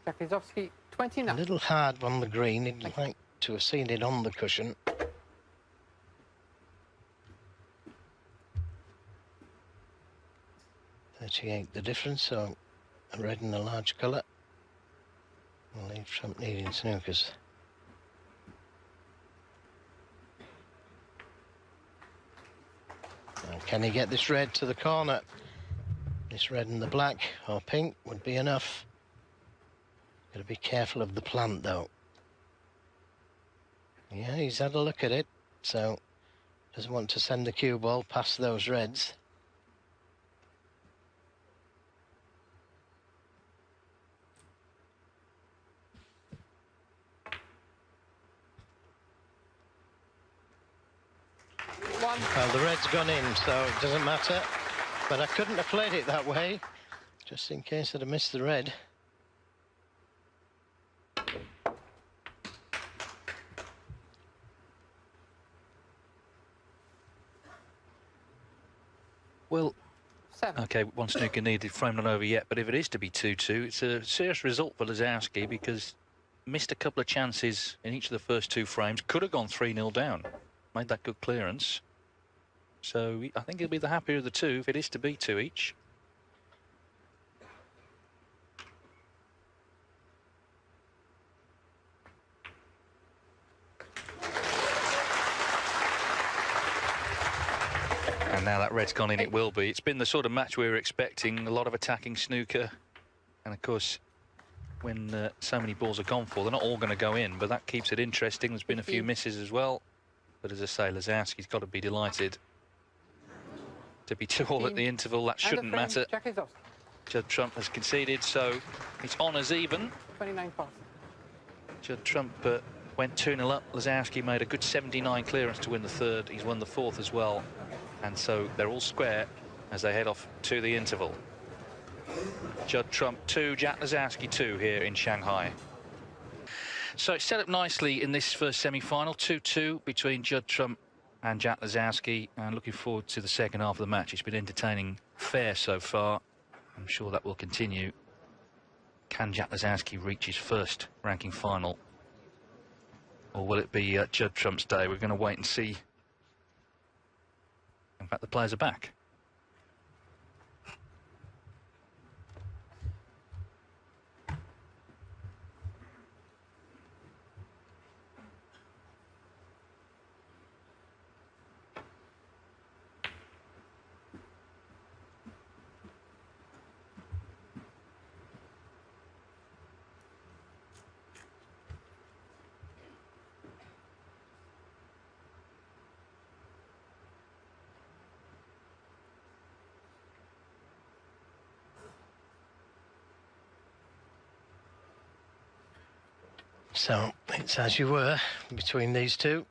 Jack Lisowski A 29. little hard on the green. He'd like to have seen it on the cushion. $38 the difference, so a red and a large colour will leave Trump needing snookers. And can he get this red to the corner? This red and the black or pink would be enough. Got to be careful of the plant though. Yeah, he's had a look at it, so doesn't want to send the cue ball past those reds. Well, the red's gone in, so it doesn't matter. But I couldn't have played it that way, just in case I'd have missed the red. Well, 7. okay, one snooker needed, frame not over yet, but if it is to be 2-2, it's a serious result for Lisowski because missed a couple of chances in each of the first 2 frames. Could have gone 3-0 down. Made that good clearance. So I think he'll be the happier of the two if it is to be 2 each. And now that red's gone in, it will be. It's been the sort of match we were expecting, a lot of attacking snooker. And of course, when so many balls are gone for, they're not all going to go in, but that keeps it interesting. There's been a few misses as well. But as I say, Lisowski's got to be delighted. To be 2-all at the interval, that shouldn't matter. Judd Trump has conceded, so it's on as even. 29 past. Judd Trump went 2-0 up. Lisowski made a good 79 clearance to win the third. He's won the fourth as well. And so they're all square as they head off to the interval. Judd Trump 2, Jack Lisowski 2 here in Shanghai. So it's set up nicely in this first semi-final, 2-2 between Judd Trump and Jack Lisowski, and looking forward to the second half of the match. It's been entertaining fair so far. I'm sure that will continue. Can Jack Lisowski reach his first ranking final? Or will it be Judd Trump's day? We're going to wait and see. In fact, the players are back. So it's as you were between these two.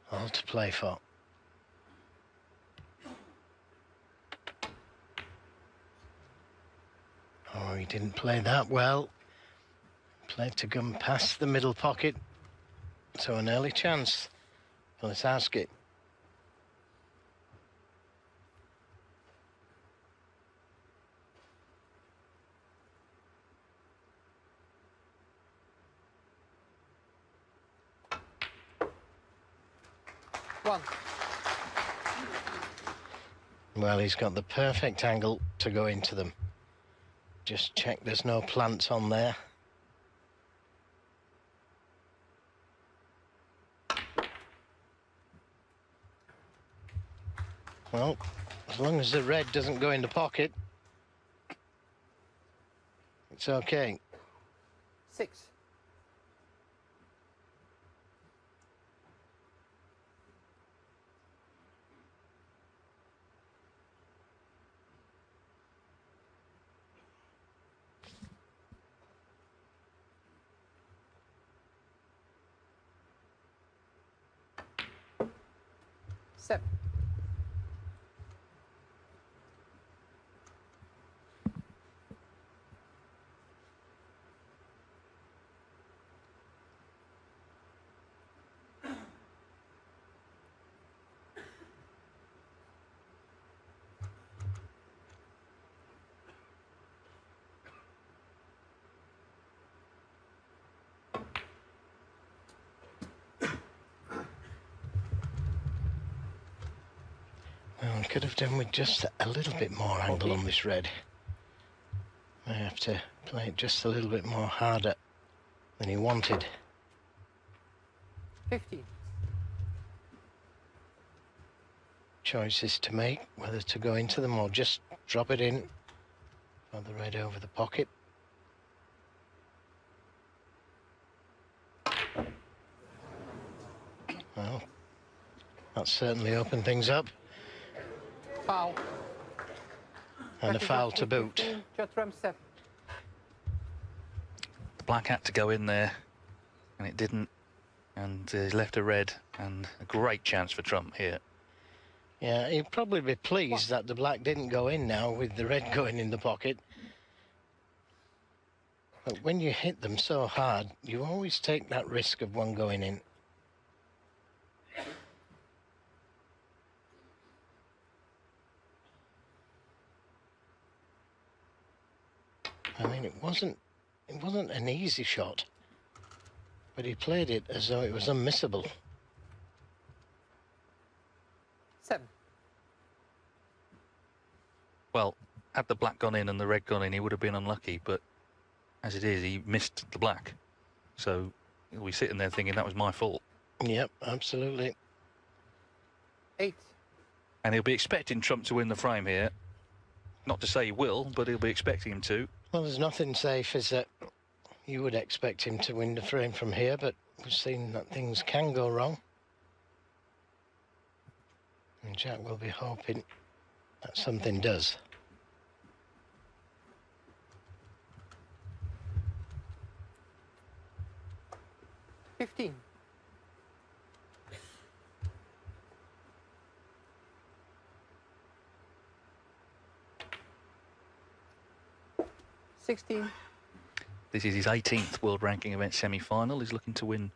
All to play for. Oh, he didn't play that well. Played to come past the middle pocket. So an early chance for Lisowski. Well, he's got the perfect angle to go into them. Just check there's no plants on there. Well, as long as the red doesn't go in the pocket, it's okay. 6. Seven. Well, we could have done with just a little bit more angle on this red. I have to play it just a little bit more harder than he wanted. 15. Choices to make, whether to go into them or just drop it in for the red over the pocket. Well, that's certainly opened things up. Foul. And a foul to boot. 15, Judd Trump 7. The black had to go in there, and it didn't. And he's left a red, and a great chance for Trump here. Yeah, he'd probably be pleased that the black didn't go in now with the red going in the pocket. But when you hit them so hard, you always take that risk of one going in. I mean, it wasn't an easy shot, but he played it as though it was unmissable. 7. Well, had the black gone in and the red gone in, he would have been unlucky, but as it is, he missed the black. So he'll be sitting there thinking that was my fault. Yep, absolutely. 8. And he'll be expecting Trump to win the frame here. Not to say he will, but he'll be expecting him to. Well, there's nothing safe as that you would expect him to win the frame from here, but we've seen that things can go wrong. And Jack will be hoping that something does. $15. 16. This is his 18th world ranking event semi-final. He's looking to win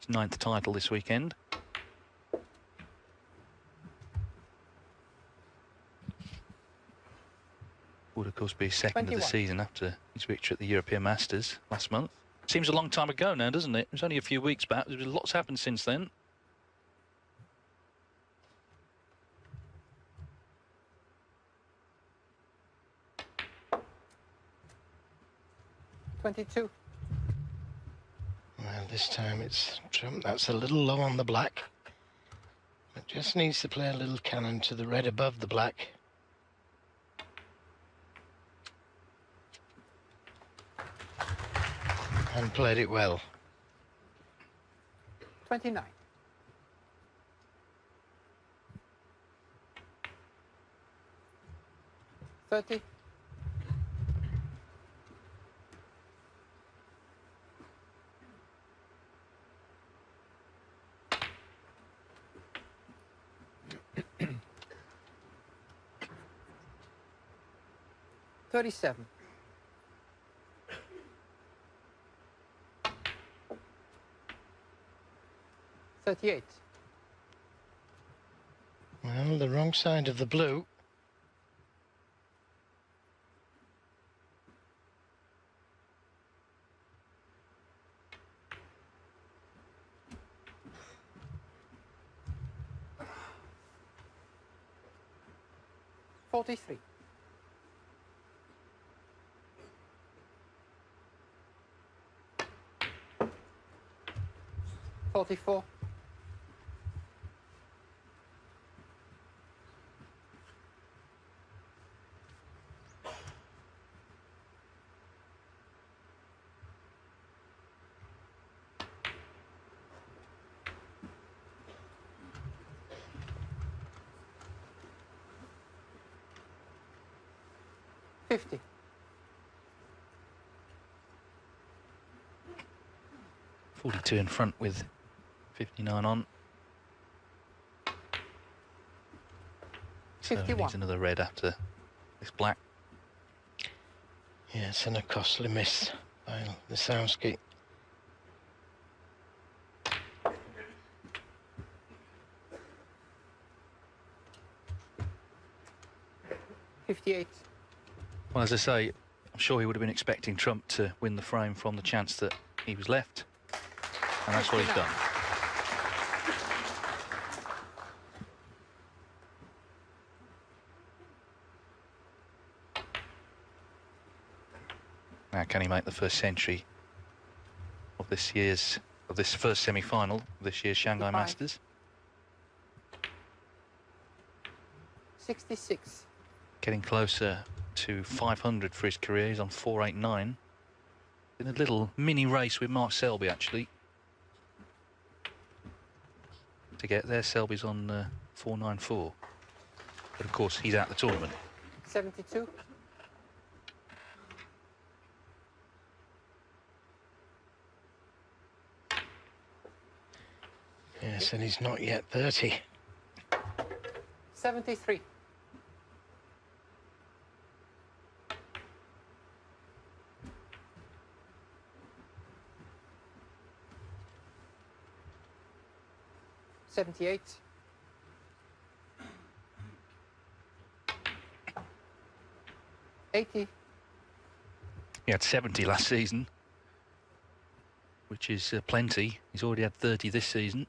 his 9th title this weekend. Would, of course, be his second 21. of the season after his victory at the European Masters last month. Seems a long time ago now, doesn't it? It was only a few weeks back. Lots happened since then. $22. Well, this time it's Trump. That's a little low on the black. It just needs to play a little cannon to the red above the black. And played it well. 29. 30. 37. 38. Well, the wrong side of the blue. $43. 44. 50. 42 in front with 59 on. So he 51. needs another red after this black. Yes, and a costly miss by Lisowski. $58. Well, as I say, I'm sure he would have been expecting Trump to win the frame from the chance that he was left. And that's what he's done. Now, can he make the first century of this year's of this first semi-final of this year's Shanghai 55. Masters. 66. Getting closer to 500 for his career. He's on 489. In a little mini race with Mark Selby, actually. To get there, Selby's on 494. But of course, he's out the tournament. 72. Yes, and he's not yet 30. 73. $78. 80. He had 70 last season, which is plenty. He's already had 30 this season.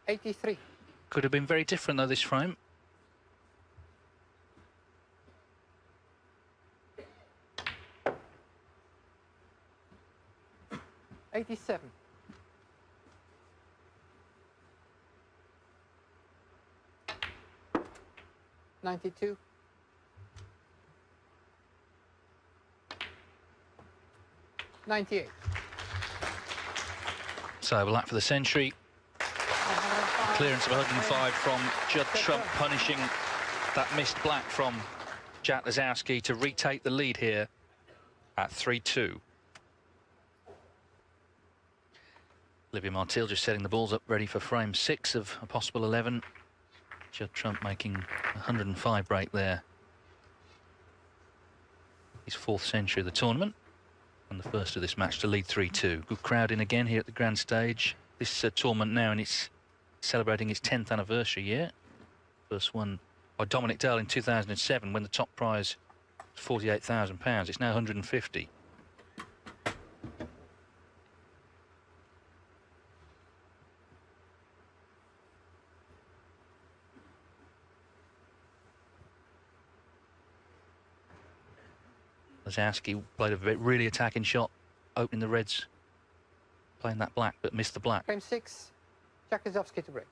83. Could have been very different, though, this frame. $87. 92. 98. So a lap for the century. Clearance of 105 from Judd Trump, punishing that missed black from Jack Lisowski to retake the lead here at 3-2. Olivia Martil just setting the balls up ready for frame 6 of a possible 11. Judd Trump making 105 break there. His 4th century of the tournament and the first of this match to lead 3-2. Good crowd in again here at the grand stage. This tournament now, and it's celebrating its 10th anniversary year. First won by Dominic Dale in 2007 when the top prize was £48,000. It's now 150. Lisowski played a really attacking shot, opening the reds, playing that black, but missed the black. Frame 6. Jack Lisowski to break.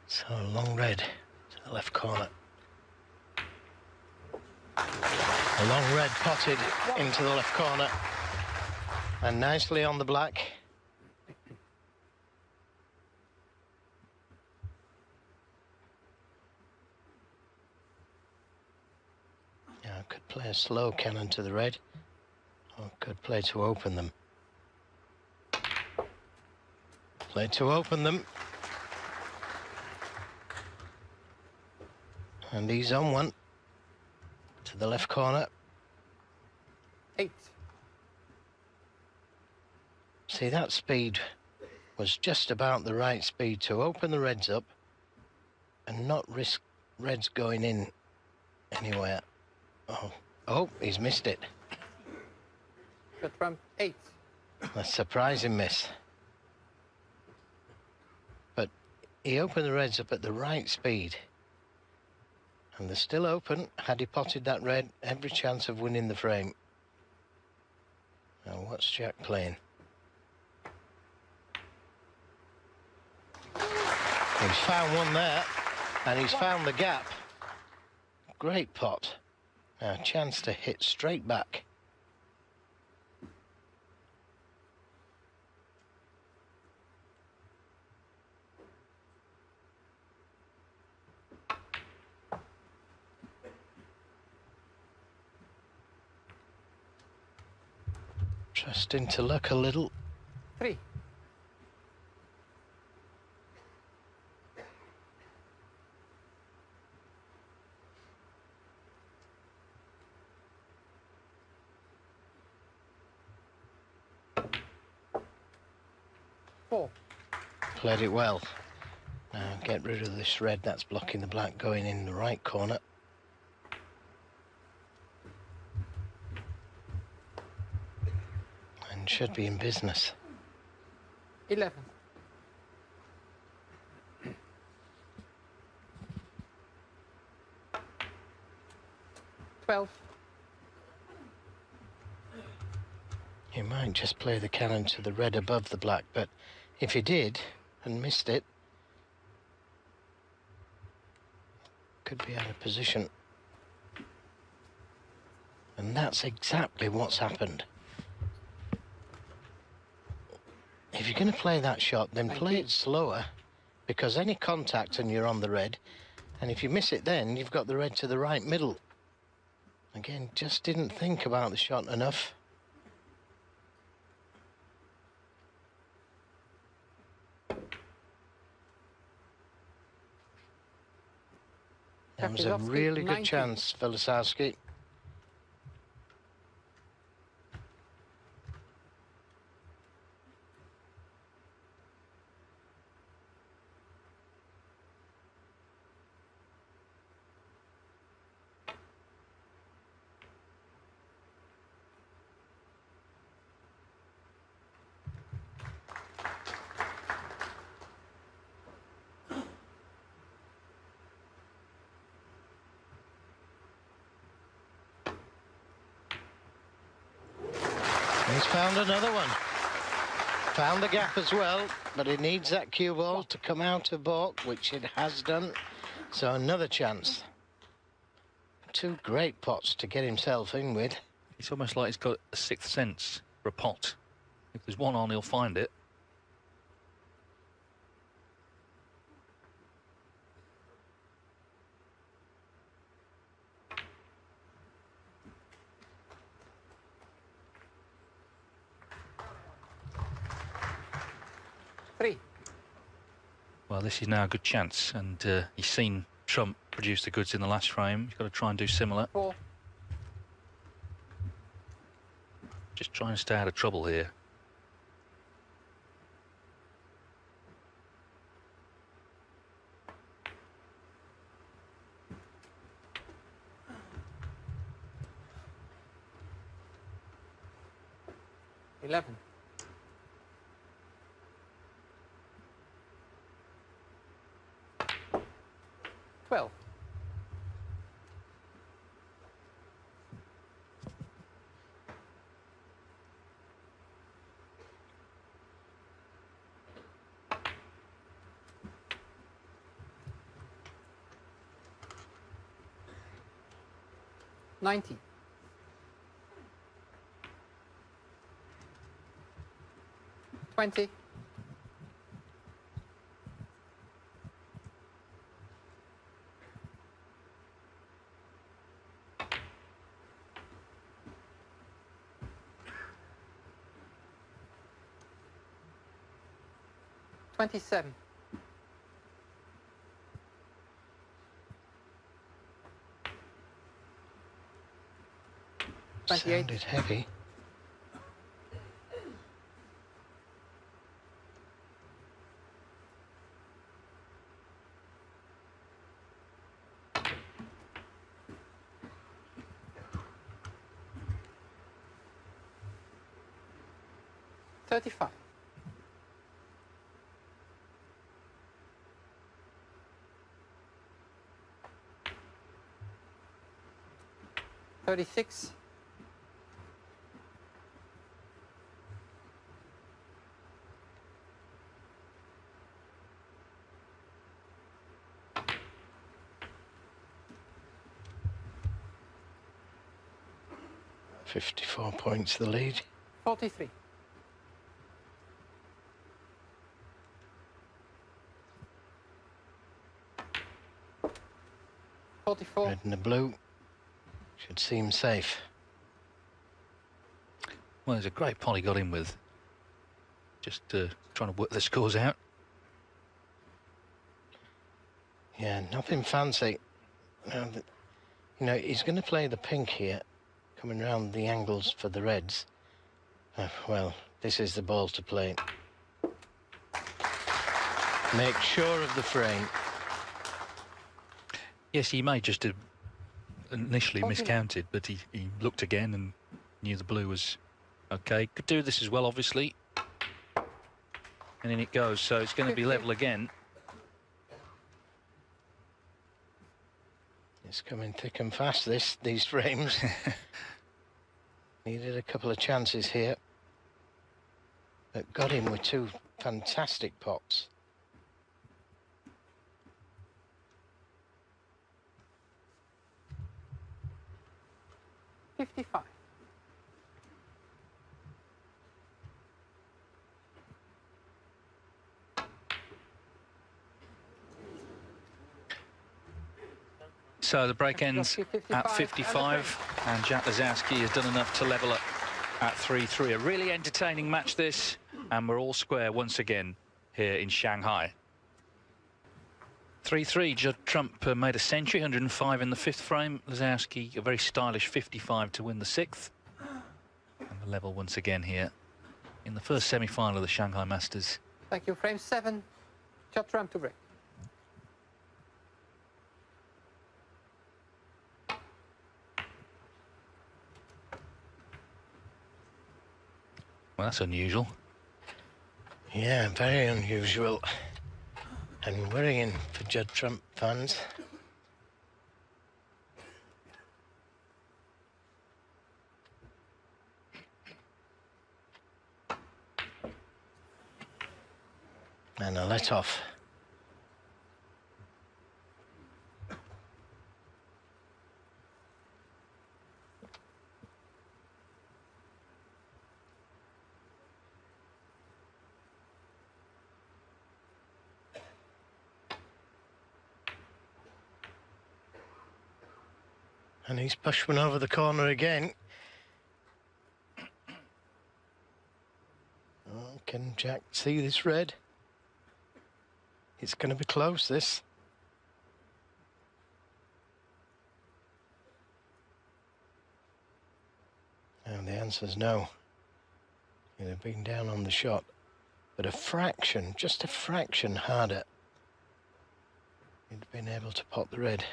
So long red to the left corner. A long red potted into the left corner and nicely on the black. Yeah, could play a slow cannon to the red, or could play to open them. Play to open them. And he's on one to the left corner. 8. See, that speed was just about the right speed to open the reds up and not risk reds going in anywhere. Oh, he's missed it. Judd Trump 8. A surprising miss. But he opened the reds up at the right speed. And they're still open. Had he potted that red, every chance of winning the frame. Now, what's Jack playing? He's found one there, and he's found the gap. Great pot. Now, a chance to hit straight back. Trusting to luck a little. 3. Four. Played it well. Now get rid of this red that's blocking the black going in the right corner. And should be in business. 11. You might just play the cannon to the red above the black, but if you did and missed it, could be out of position. And that's exactly what's happened. If you're going to play that shot, then play it slower, because any contact and you're on the red, and if you miss it then, you've got the red to the right middle. Again, just didn't think about the shot enough. That was a really good chance for Lisowski. He's found another one. Found the gap as well, but it needs that cue ball to come out of baulk, which it has done. So another chance. Two great pots to get himself in with. It's almost like he's got a sixth sense for a pot. If there's one on, he'll find it. Well, this is now a good chance, and he's seen Trump produce the goods in the last frame. He's got to try and do similar. 4. Just trying to stay out of trouble here. $11. 12. $90. 20. 27. Sounded heavy. $35. 36. 54 points the lead. 43. 44. Red and the blue should seem safe. Well, there's a great pot he got in with. Just trying to work the scores out. Yeah, nothing fancy. You know, he's going to play the pink here, coming round the angles for the reds. Well, this is the ball to play. make sure of the frame. Yes, he may just have initially 49. miscounted, but he looked again and knew the blue was okay. Could do this as well, obviously. And in it goes, so it's going to be 50. level again. It's coming thick and fast, these frames. Needed a couple of chances here, but got him with two fantastic pots. $55. So the break ends at 55, and Jack Lisowski has done enough to level up at 3-3. A really entertaining match this, and we're all square once again here in Shanghai. 3-3, Judd Trump made a century, 105 in the 5th frame. Lisowski, a very stylish 55 to win the 6th. And the level once again here in the first semi-final of the Shanghai Masters. Thank you. Frame 7. Judd Trump to break. Well, that's unusual. Yeah, very unusual. And worrying for Judd Trump fans. And a let off. And he's pushed one over the corner again. Oh, can Jack see this red? It's going to be close, this. And the answer's no. He'd have been down on the shot, but a fraction, just a fraction harder, he'd been able to pot the red.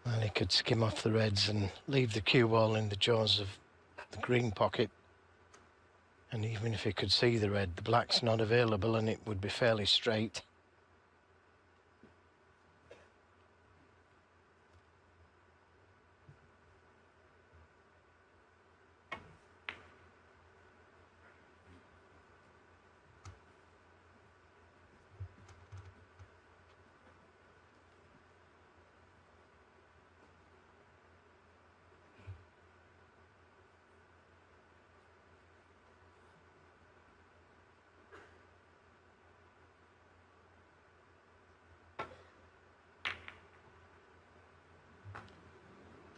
Well, he could skim off the reds and leave the cue ball in the jaws of the green pocket. And even if he could see the red, the black's not available and it would be fairly straight.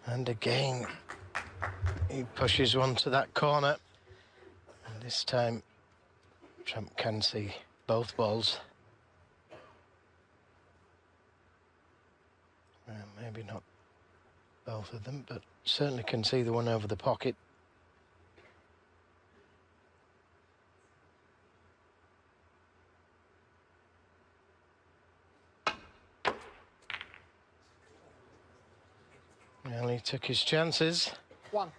And again, he pushes one to that corner. And this time, Trump can see both balls. Maybe not both of them, but certainly can see the one over the pocket. Well, he took his chances. 1.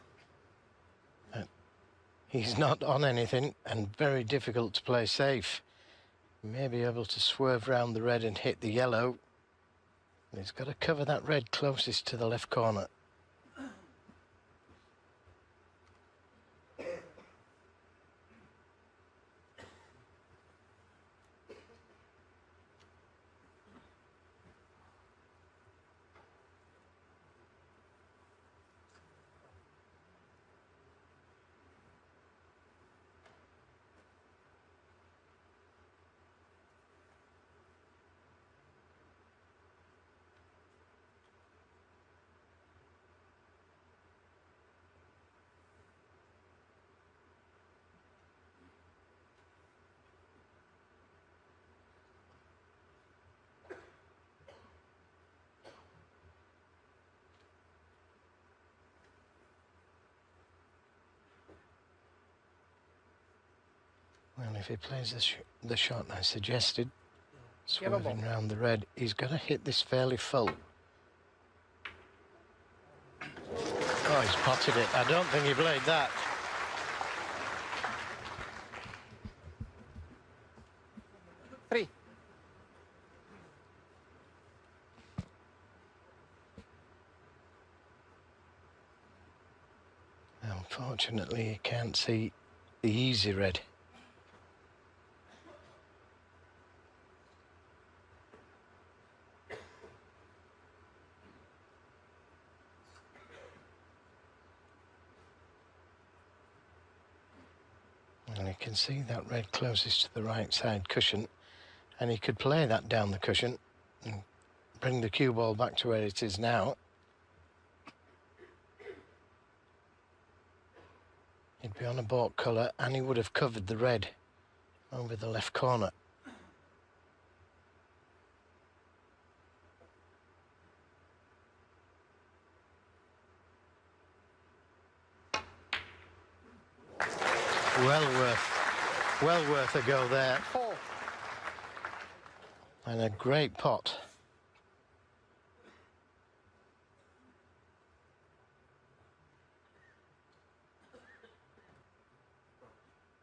He's not on anything and very difficult to play safe. He may be able to swerve round the red and hit the yellow. He's got to cover that red closest to the left corner. Well, if he plays the shot I suggested, You have a swerving ball. round the red, he's got to hit this fairly full. Oh, he's potted it. I don't think he played that. Three. Unfortunately, you can't see the easy red. And you can see that red closest to the right side cushion, and he could play that down the cushion and bring the cue ball back to where it is now. He'd be on a baulk colour, and he would have covered the red over the left corner. Well worth a go there. 4. And a great pot.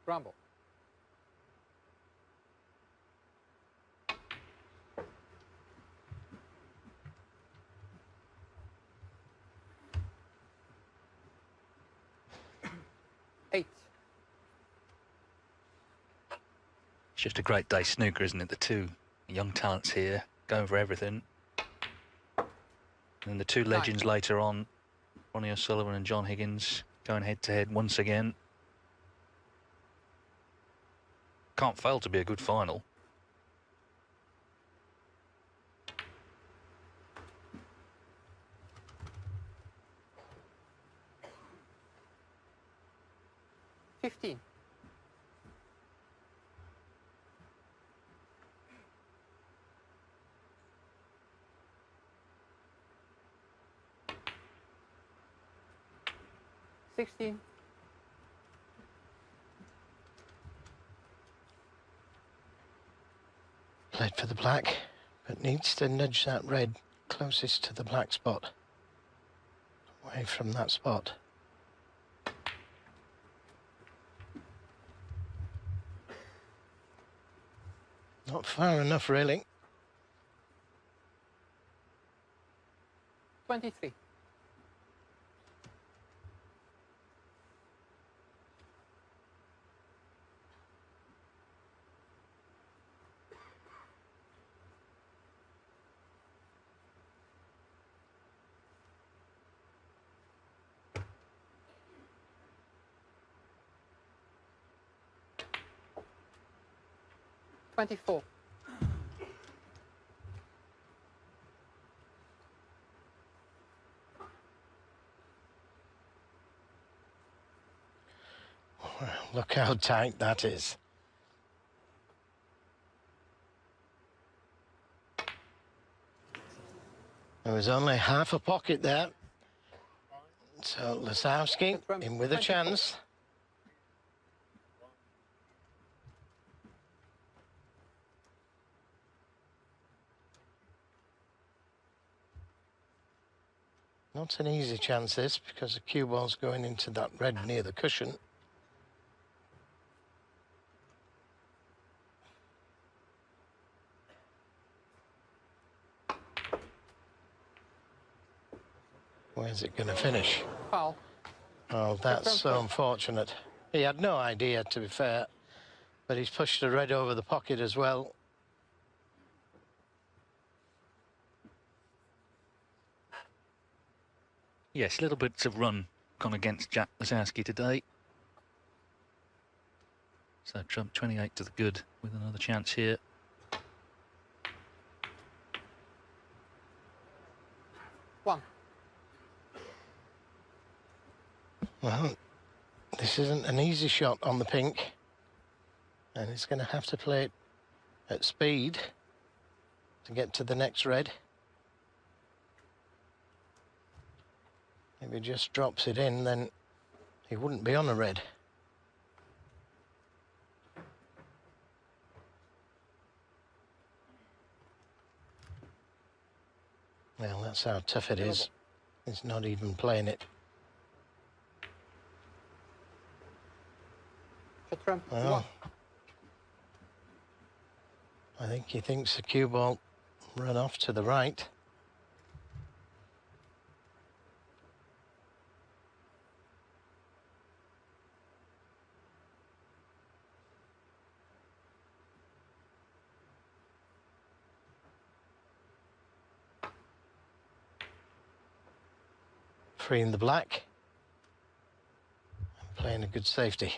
Bramble. Eight. It's just a great day snooker, isn't it? The two young talents here going for everything. And the two legends later on, Ronnie O'Sullivan and John Higgins, going head to head once again. Can't fail to be a good final. $15. $16. Played for the black, but needs to nudge that red closest to the black spot. Away from that spot. Not far enough, really. 23. $24. Well, look how tight that is. There was only half a pocket there. So Lisowski in with a chance. Not an easy chance this, because the cue ball's going into that red near the cushion. Where's it going to finish? Foul. Oh, that's so unfortunate. He had no idea, to be fair, but he's pushed the red over the pocket as well. Yes, little bits of run gone against Jack Lisowski today. So Trump 28 to the good with another chance here. One. Well, this isn't an easy shot on the pink, and he's going to have to play it at speed to get to the next red. If he just drops it in, then he wouldn't be on a red. Well, that's how tough it is. It's not even playing it. Shot trump. Well, I think he thinks the cue ball run off to the right. Freeing the black. And playing a good safety.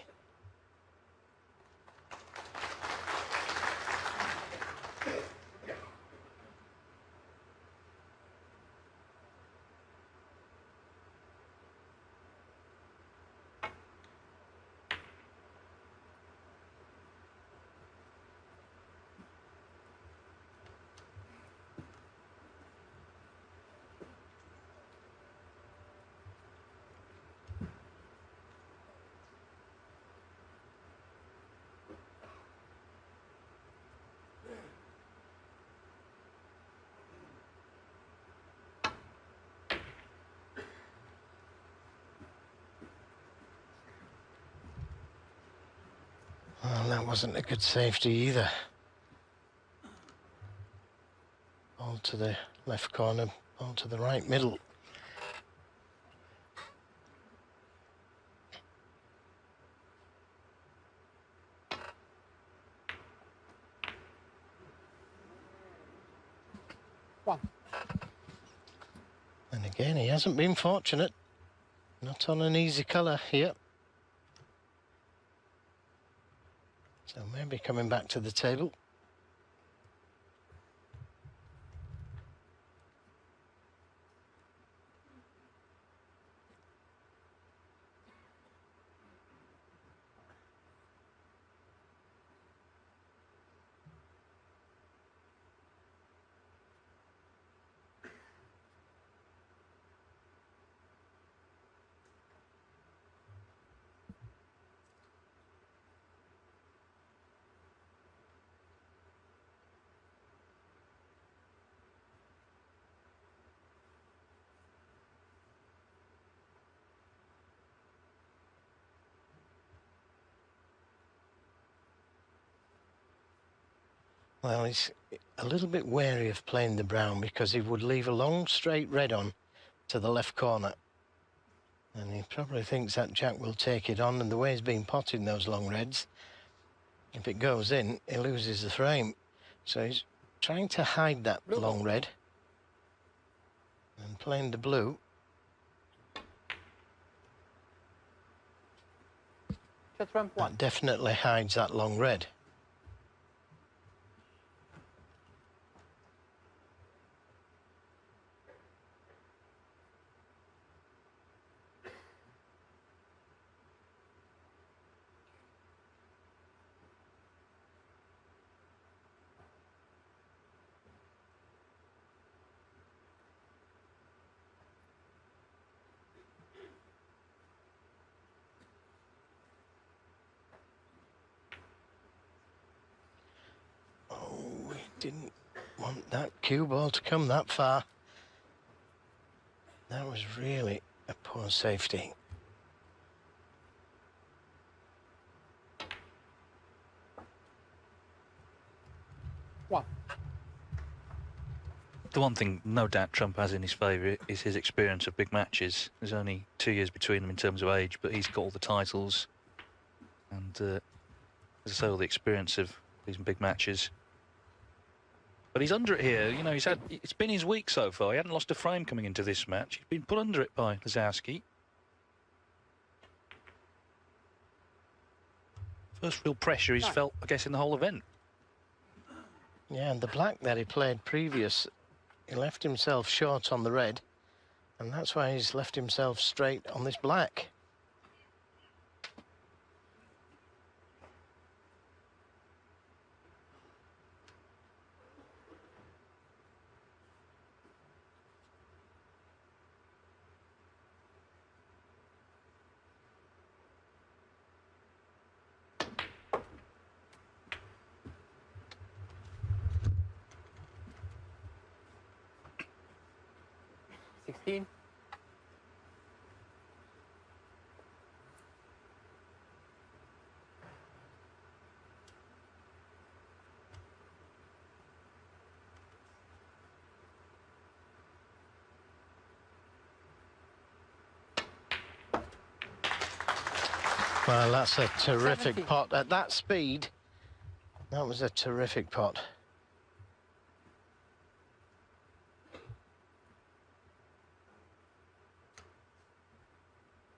Well, that wasn't a good safety either. Ball to the left corner, ball to the right middle. One. And again, he hasn't been fortunate. Not on an easy colour here. So maybe coming back to the table. Well, he's a little bit wary of playing the brown because he would leave a long straight red on to the left corner. And he probably thinks that Jack will take it on, and the way he's been potting those long reds, if it goes in, he loses the frame. So he's trying to hide that Blue long ball. red and playing the blue. Shot trump. One. That definitely hides that long red. Oh, we didn't want that cue ball to come that far. That was really a poor safety. One. The one thing, no doubt, Trump has in his favour is his experience of big matches. There's only 2 years between them in terms of age, but he's got all the titles and, as I say, all the experience of these big matches. But he's under it here. You know, it's been his week so far. He hadn't lost a frame coming into this match. He's been put under it by Lisowski. First real pressure he's felt, I guess, in the whole event. Yeah, and the black that he played previous, he left himself short on the red, and that's why he's left himself straight on this black. 16. Well, that's a terrific 70. pot. At that speed, that was a terrific pot.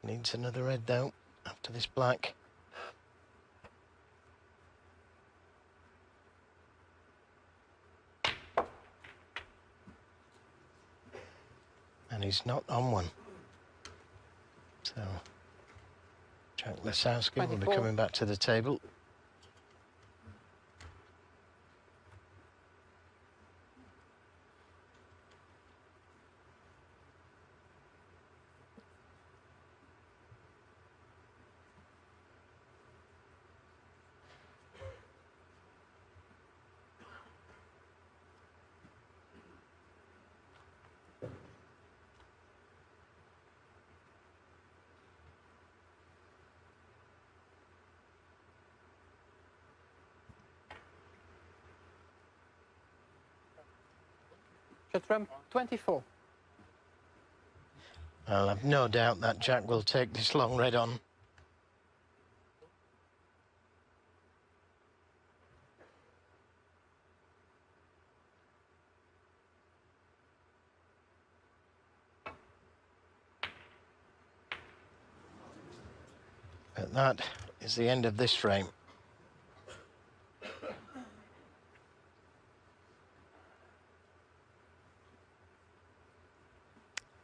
Needs another red, though, after this black. And he's not on one. So, Jack Lisowski will be 24. coming back to the table. Shot trump 24. I'll have no doubt that Jack will take this long red on. But that is the end of this frame.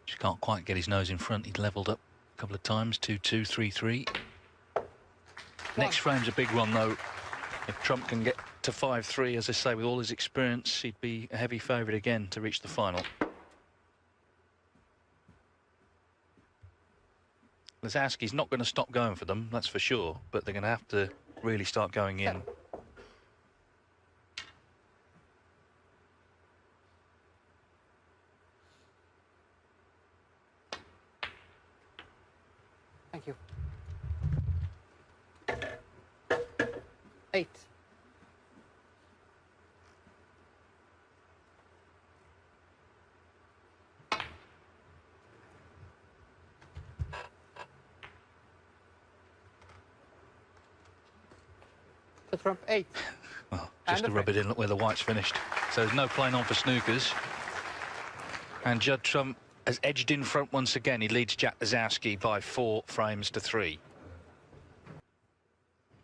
Just can't quite get his nose in front. He'd levelled up a couple of times. 2-2, 3-3. Next frame's a big one, though. If Trump can get to 5-3, as I say, with all his experience, he'd be a heavy favourite again to reach the final. Lisowski's not going to stop going for them, that's for sure, but they're going to have to really start going in. Thank you. 8. Shot trump 8. Well, just And to a rub it in, look where the white's finished. So there's no playing on for snookers. And Judd Trump has edged in front once again. He leads Jack Lisowski by 4 frames to 3.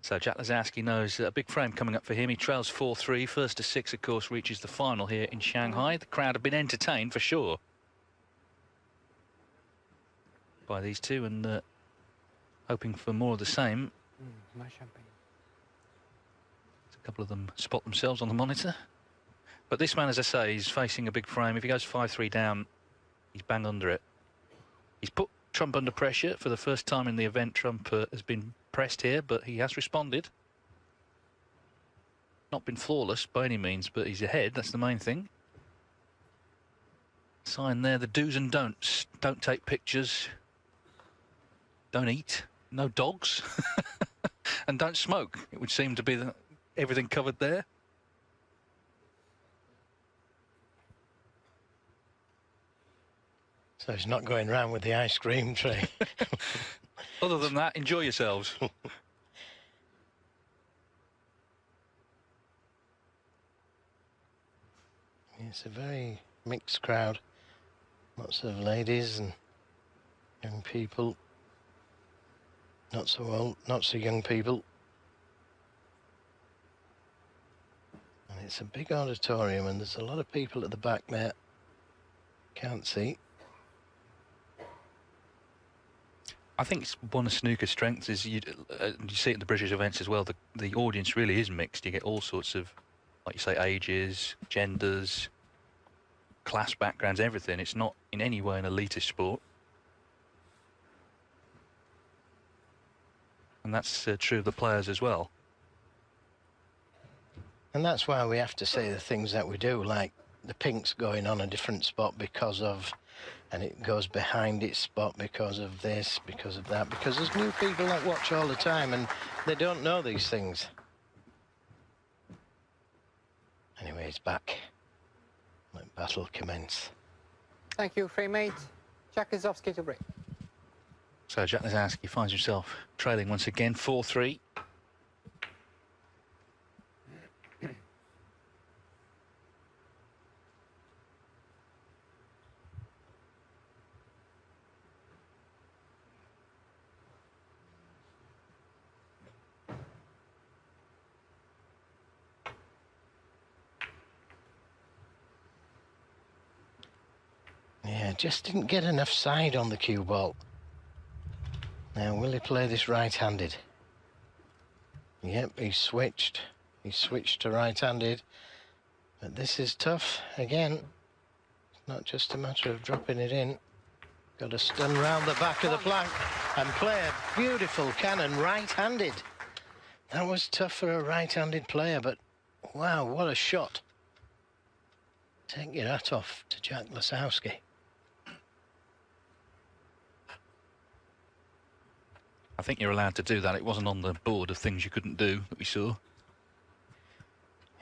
So Jack Lisowski knows that a big frame coming up for him. He trails 4-3. First to 6, of course, reaches the final here in Shanghai. The crowd have been entertained for sure by these two, and hoping for more of the same. My champagne. A couple of them spot themselves on the monitor. But this man, as I say, is facing a big frame. If he goes 5-3 down, he's bang under it. He's put Trump under pressure for the first time in the event. Trump has been pressed here, but he has responded. Not been flawless by any means, but he's ahead. That's the main thing. Sign there, the do's and don'ts. Don't take pictures. Don't eat. No dogs. And don't smoke. It would seem to be everything covered there. So he's not going round with the ice cream tray. Other than that, enjoy yourselves. It's a very mixed crowd. Lots of ladies and young people. Not so old, not so young people. And it's a big auditorium, and there's a lot of people at the back there. Can't see. I think it's one of snooker's strengths is you see it in the British events as well. The audience really is mixed. You get all sorts of, like you say, ages, genders, class backgrounds, everything. It's not in any way an elitist sport. And that's true of the players as well. And that's why we have to say the things that we do, like the pinks going on a different spot because of and it goes behind its spot because of this, because of that, because there's new people that watch all the time and they don't know these things. Anyway, it's back. Let battle commence. Thank you, frame 8. Jack Lisowski to break. So Jack Lisowski finds himself trailing once again, 4-3. Yeah, just didn't get enough side on the cue ball. Now, will he play this right-handed? Yep, he switched. He switched to right-handed. But this is tough again. It's not just a matter of dropping it in. Got to stun round the back of the plank and play a beautiful cannon right-handed. That was tough for a right-handed player, but wow, what a shot. Take your hat off to Jack Lisowski. I think you're allowed to do that. It wasn't on the board of things you couldn't do that we saw.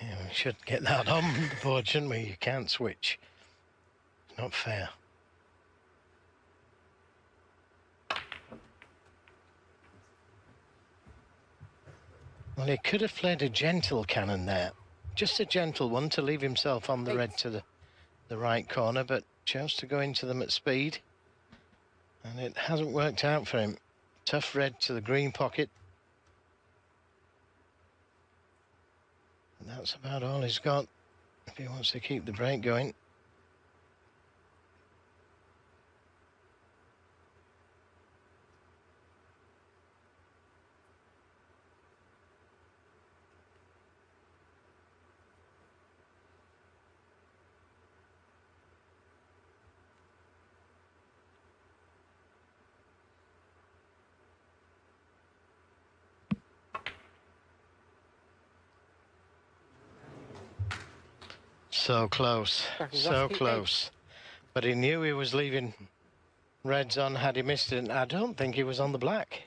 Yeah, we should get that on the board, shouldn't we? You can't switch. It's not fair. Well, he could have played a gentle cannon there. Just a gentle one to leave himself on the red to the right corner, but chose to go into them at speed. And it hasn't worked out for him. Tough red to the green pocket. And that's about all he's got if he wants to keep the break going. So close, so close. But he knew he was leaving reds on had he missed it. I don't think he was on the black.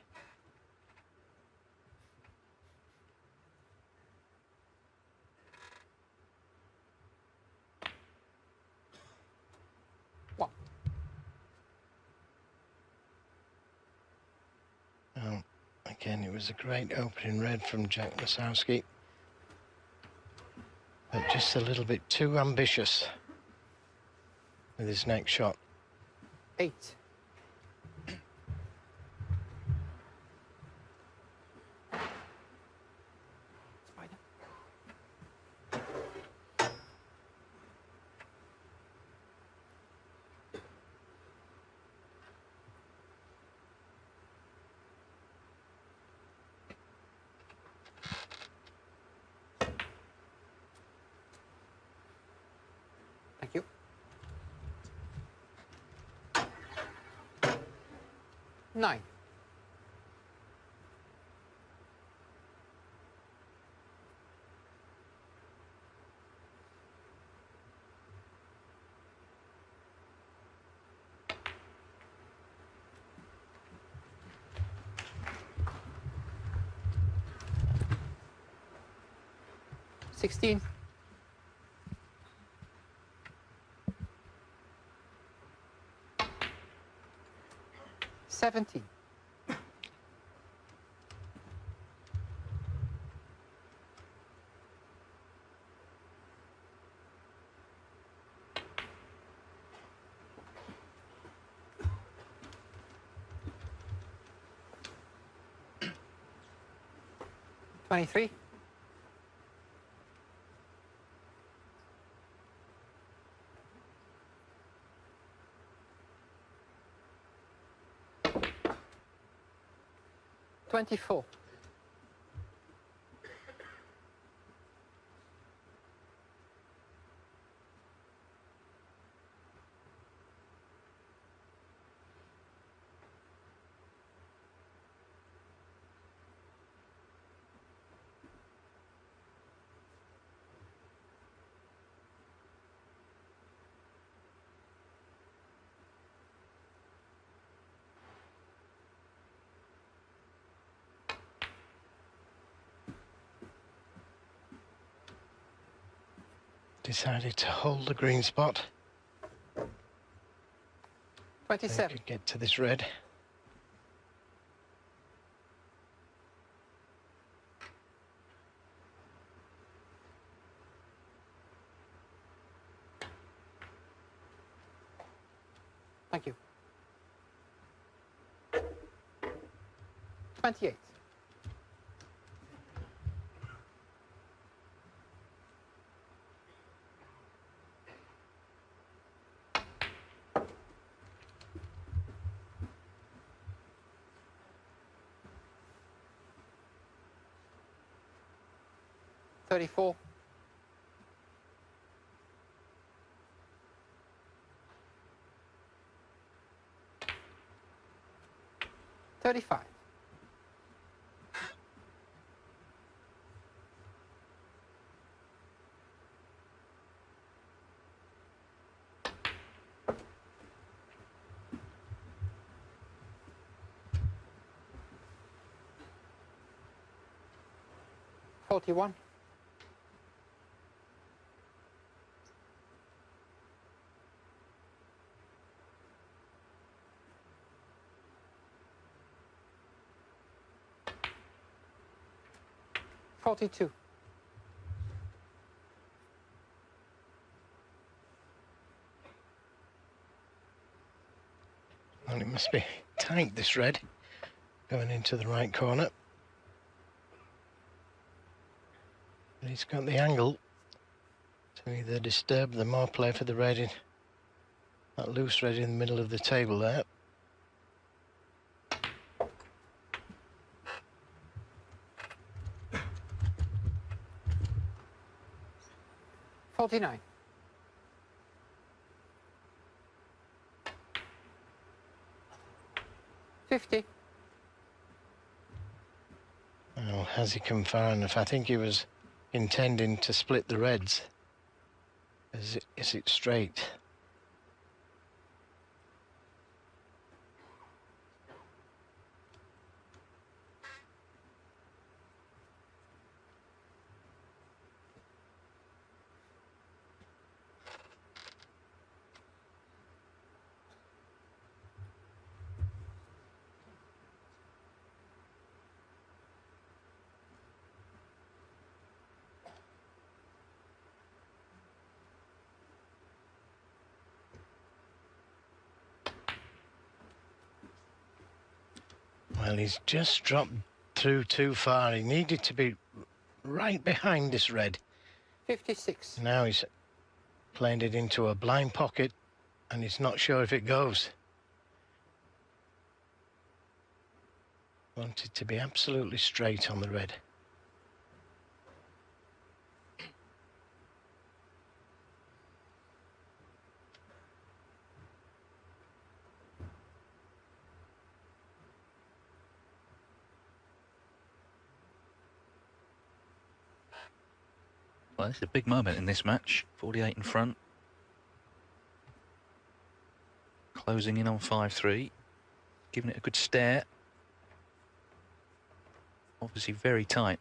What? Oh, again, it was a great opening red from Jack Lisowski. But just a little bit too ambitious with his next shot. 8. Spider. Thank you. 9. $16. 17. $23. 24. decided to hold the green spot. They 27. could get to this red. Thank you. 28. $34. $35. $41. $42. Well, it must be tight, this red, going into the right corner. But he's got the angle to either disturb them or play for the red in that loose red in the middle of the table there. $49. $50. Well, has he come far enough? I think he was intending to split the reds. Is it straight? Well, he's just dropped through too far. He needed to be right behind this red. 56. Now he's playing it into a blind pocket and he's not sure if it goes. Wanted to be absolutely straight on the red. Well, this is a big moment in this match. 48 in front. Closing in on 5-3. Giving it a good stare. Obviously very tight.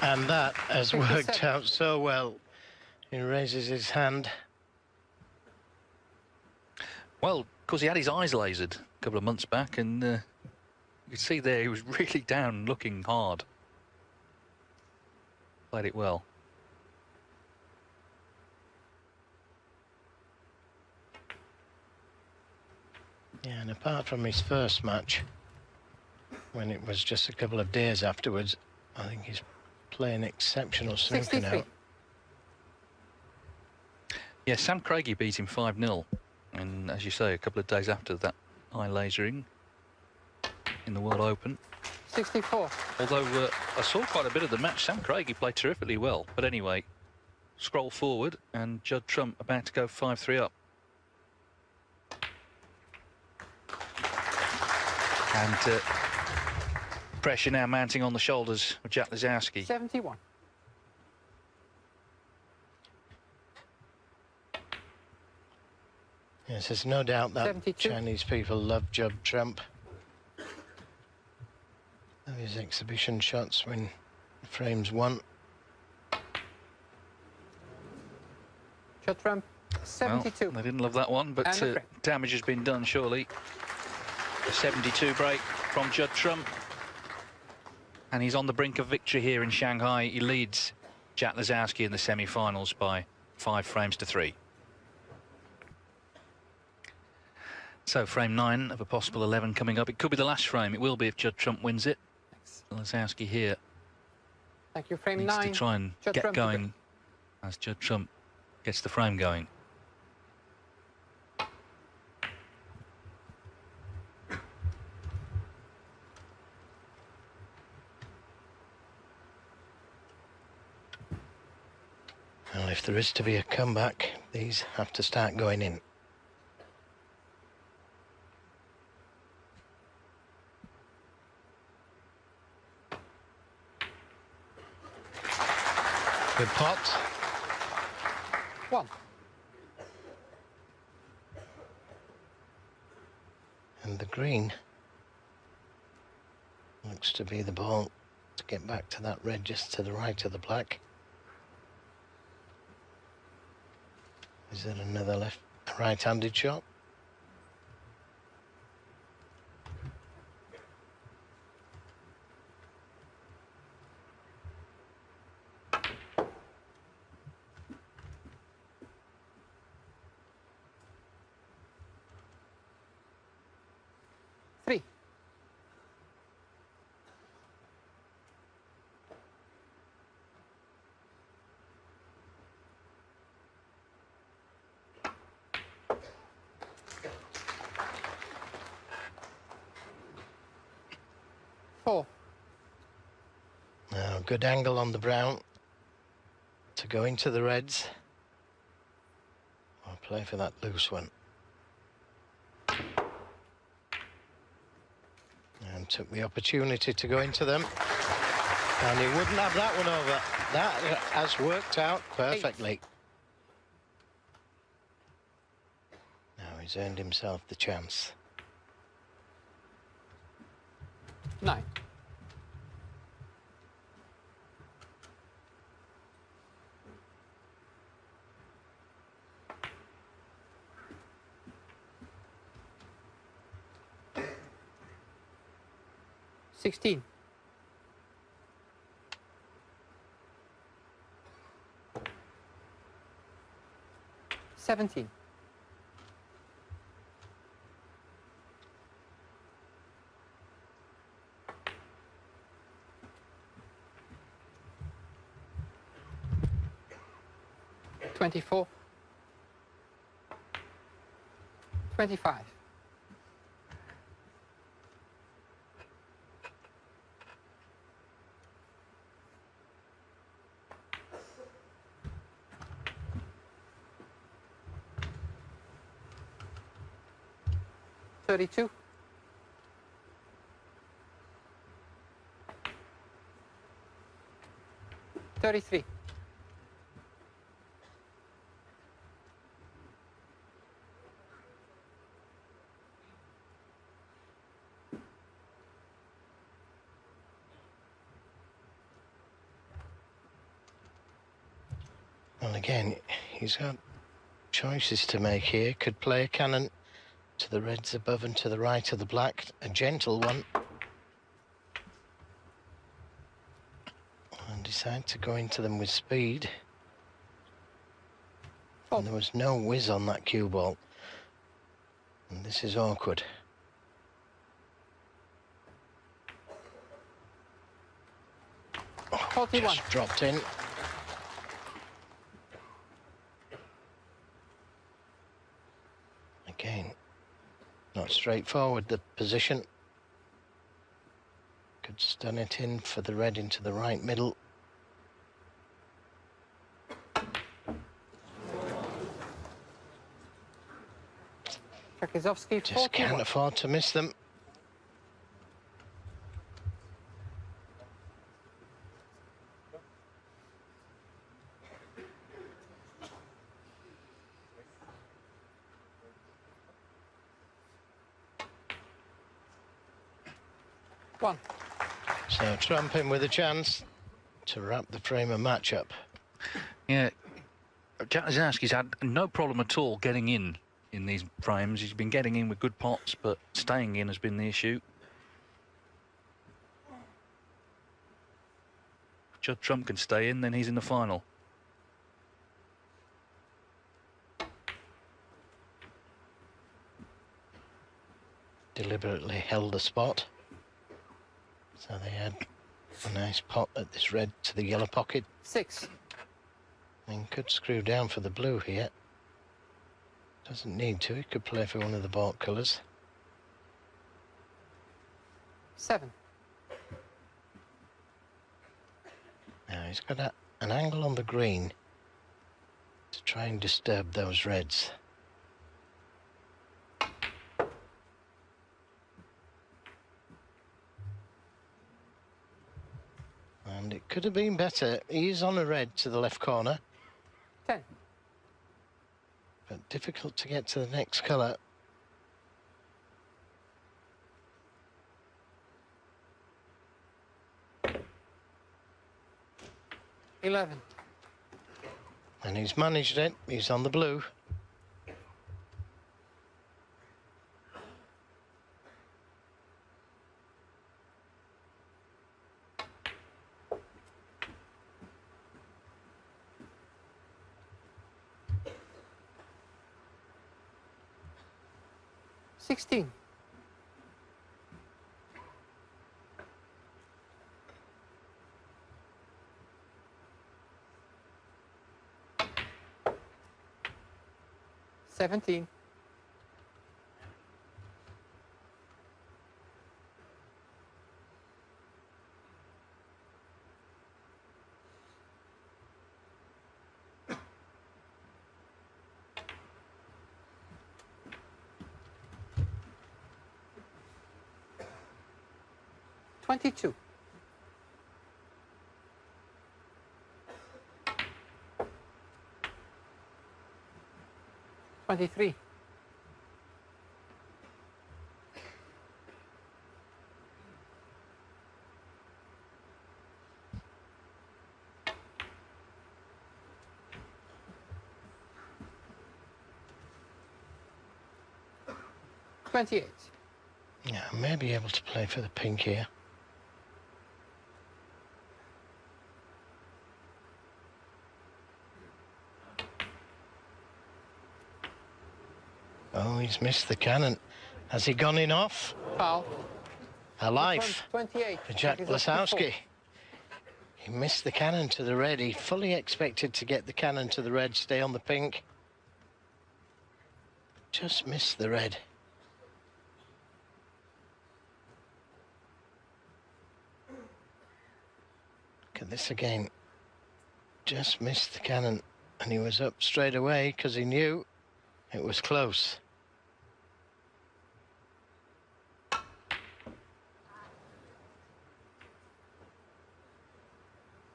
And that has 57. worked out so well. He raises his hand. Well, because he had his eyes lasered a couple of months back, and you could see there he was really down, looking hard. Played it well. Yeah, and apart from his first match, when it was just a couple of days afterwards, I think he's playing exceptional snooker now. 63. Yeah, Sam Craigie beat him 5-0. And as you say, a couple of days after that eye lasering in the World Open. 64. Although I saw quite a bit of the match, Sam Craigie played terrifically well. But anyway, scroll forward and Judd Trump about to go 5-3 up. And pressure now mounting on the shoulders of Jack Lisowski. 71. Yeah, Yes, there's no doubt that 72. Chinese people love Judd Trump. His exhibition shots when frames won. Judd Trump, 72. Well, they didn't love that one, but And a frame. damage has been done, surely. A 72 break from Judd Trump. And he's on the brink of victory here in Shanghai. He leads Jack Lisowski in the semi-finals by 5 frames to 3. So frame 9 of a possible 11 coming up. It could be the last frame. It will be if Judd Trump wins it. Lisowski here Thank you. Frame needs 9. to try and Judd get Trump. going as Judd Trump gets the frame going. Well, if there is to be a comeback, these have to start going in. Good pot. 1. And the green looks to be the ball to get back to that red just to the right of the black. Is there another right-handed shot? Three. Four. Now, good angle on the brown to go into the reds. I'll play for that loose one. And took the opportunity to go into them. And he wouldn't have that one over. That has worked out perfectly. Now he's earned himself the chance. 9. Sixteen. 17. 24. 25. 32. 33. 'Well, again, he's got choices to make here. Could play a cannon to the reds above and to the right of the black, a gentle one. And decide to go into them with speed. And there was no whiz on that cue ball. And this is awkward. Oh, 41. just dropped in. Again, not straightforward, the position. Could stun it in for the red into the right middle. Lisowski, Just 41. can't afford to miss them. 1. So Trump in with a chance to wrap the frame of match up. Yeah, Jack Lisowski's had no problem at all getting in these frames. He's been getting in with good pots, but staying in has been the issue. If Judd Trump can stay in, then he's in the final. Deliberately held the spot. So they had a nice pot at this red to the yellow pocket. 6. And could screw down for the blue here. Doesn't need to, he could play for one of the baulk colours. 7. Now he's got an angle on the green to try and disturb those reds. And it could have been better. He is on a red to the left corner, 10. but difficult to get to the next colour. $11. And he's managed it. He's on the blue. $16. $17. $22. $23. $28. Yeah, may be able to play for the pink here. Oh, he's missed the cannon. Has he gone in off? Foul. A life 28. for Jack Lisowski. He missed the cannon to the red. He fully expected to get the cannon to the red, stay on the pink. Just missed the red. Look at this again. Just missed the cannon, and he was up straight away because he knew it was close.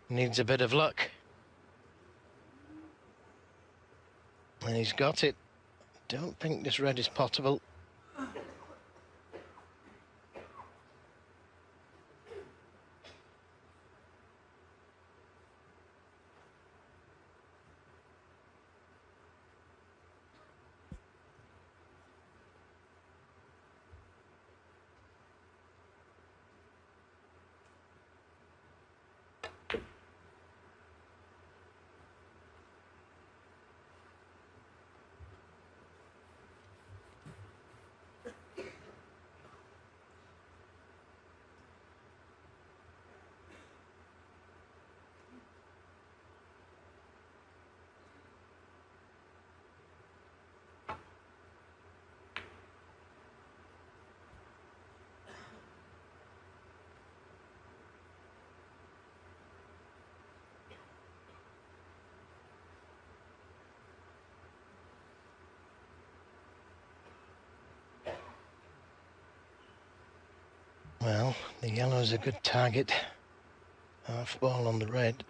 Needs a bit of luck. And he's got it. Don't think this red is potable. Well, the yellow's a good target. Half ball on the red.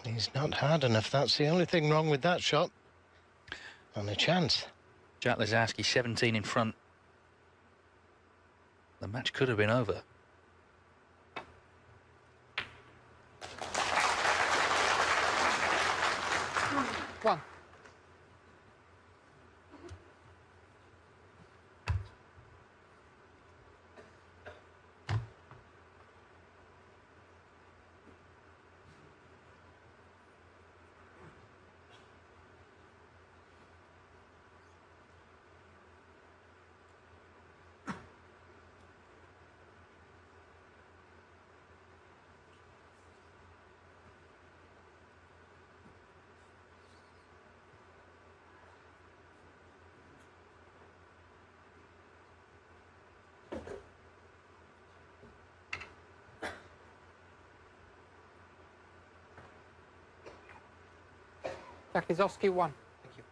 He's not hard enough. That's the only thing wrong with that shot. on a chance. Jack Lisowski 17 in front. The match could have been over. One. Jack Lisowski, 1. Thank you.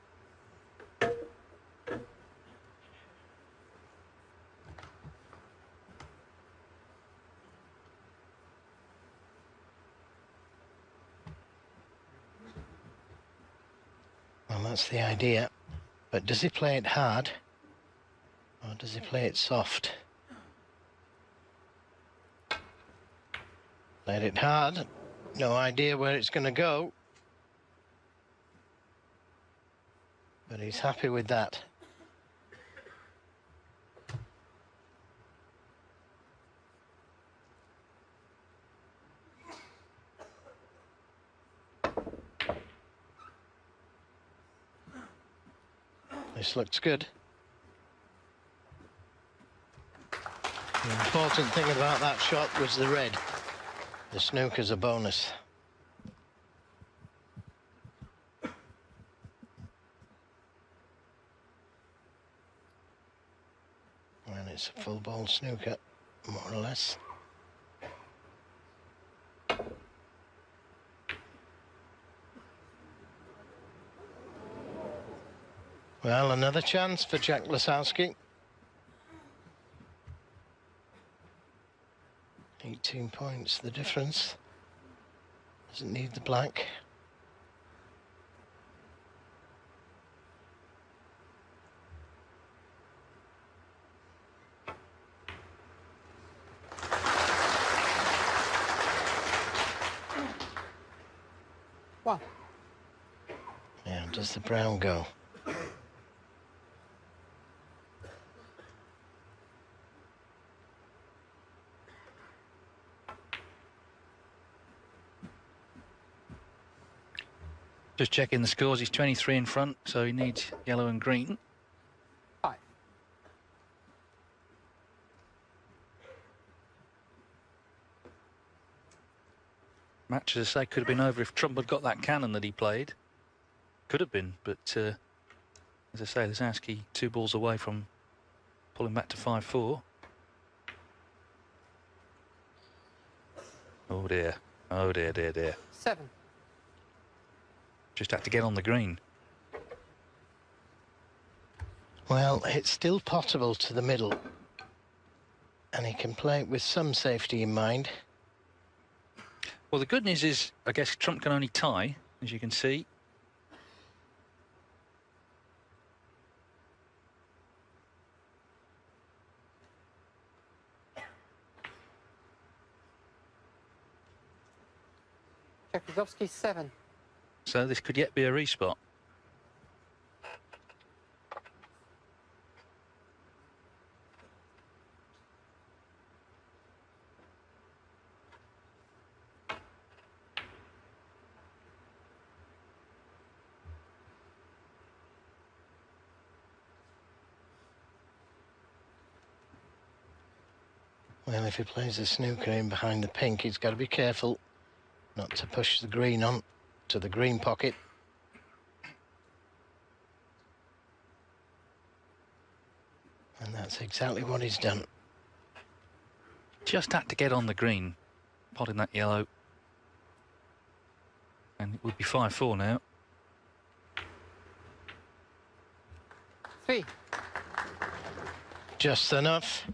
Well, that's the idea. But does he play it hard? Or does he play it soft? Played it hard. No idea where it's going to go. But he's happy with that. This looks good. The important thing about that shot was the red. The snooker's a bonus. And it's a full ball snooker, more or less. Well, another chance for Jack Lisowski. 18 points, the difference. Doesn't need the black. One. Yeah, does the brown go? Just checking the scores. He's 23 in front, so he needs yellow and green. 5. Match, as I say, could have been over if Trump had got that cannon that he played. Could have been, but as I say, Lisowski 2 balls away from pulling back to 5-4. Oh dear. Oh dear, dear, dear. 7. Just had to get on the green. Well, it's still potable to the middle. And he can play it with some safety in mind. Well, the good news is, I guess Trump can only tie, as you can see. Jack Lisowski, 7. So this could yet be a respot. Well, if he plays the snooker in behind the pink, he's got to be careful not to push the green on to the green pocket. And that's exactly what he's done. Just had to get on the green, potting that yellow. And it would be 5-4 now. 3. Just enough.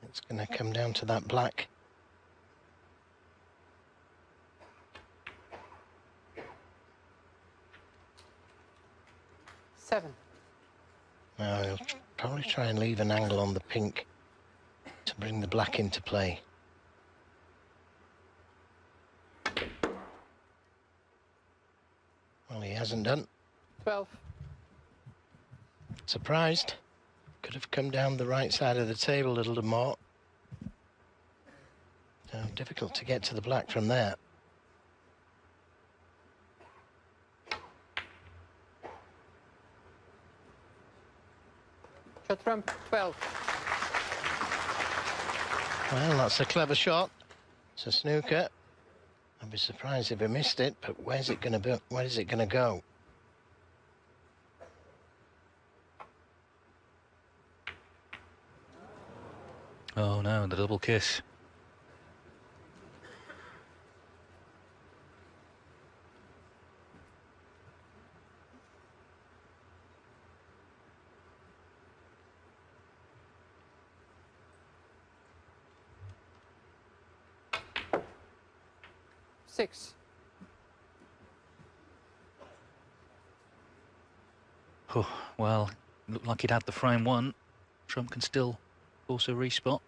It's going to come down to that black. 7. Now he'll probably try and leave an angle on the pink to bring the black into play. Well, he hasn't done. 12. Surprised. Could have come down the right side of the table a little more. So difficult to get to the black from there. Judd Trump, 12. Well, that's a clever shot. It's a snooker. I'd be surprised if he missed it, but where's it going to be? Where is it going to go? Oh no, the double kiss. Six. Oh, well, looked like he'd had the frame one. Trump can still force a respot.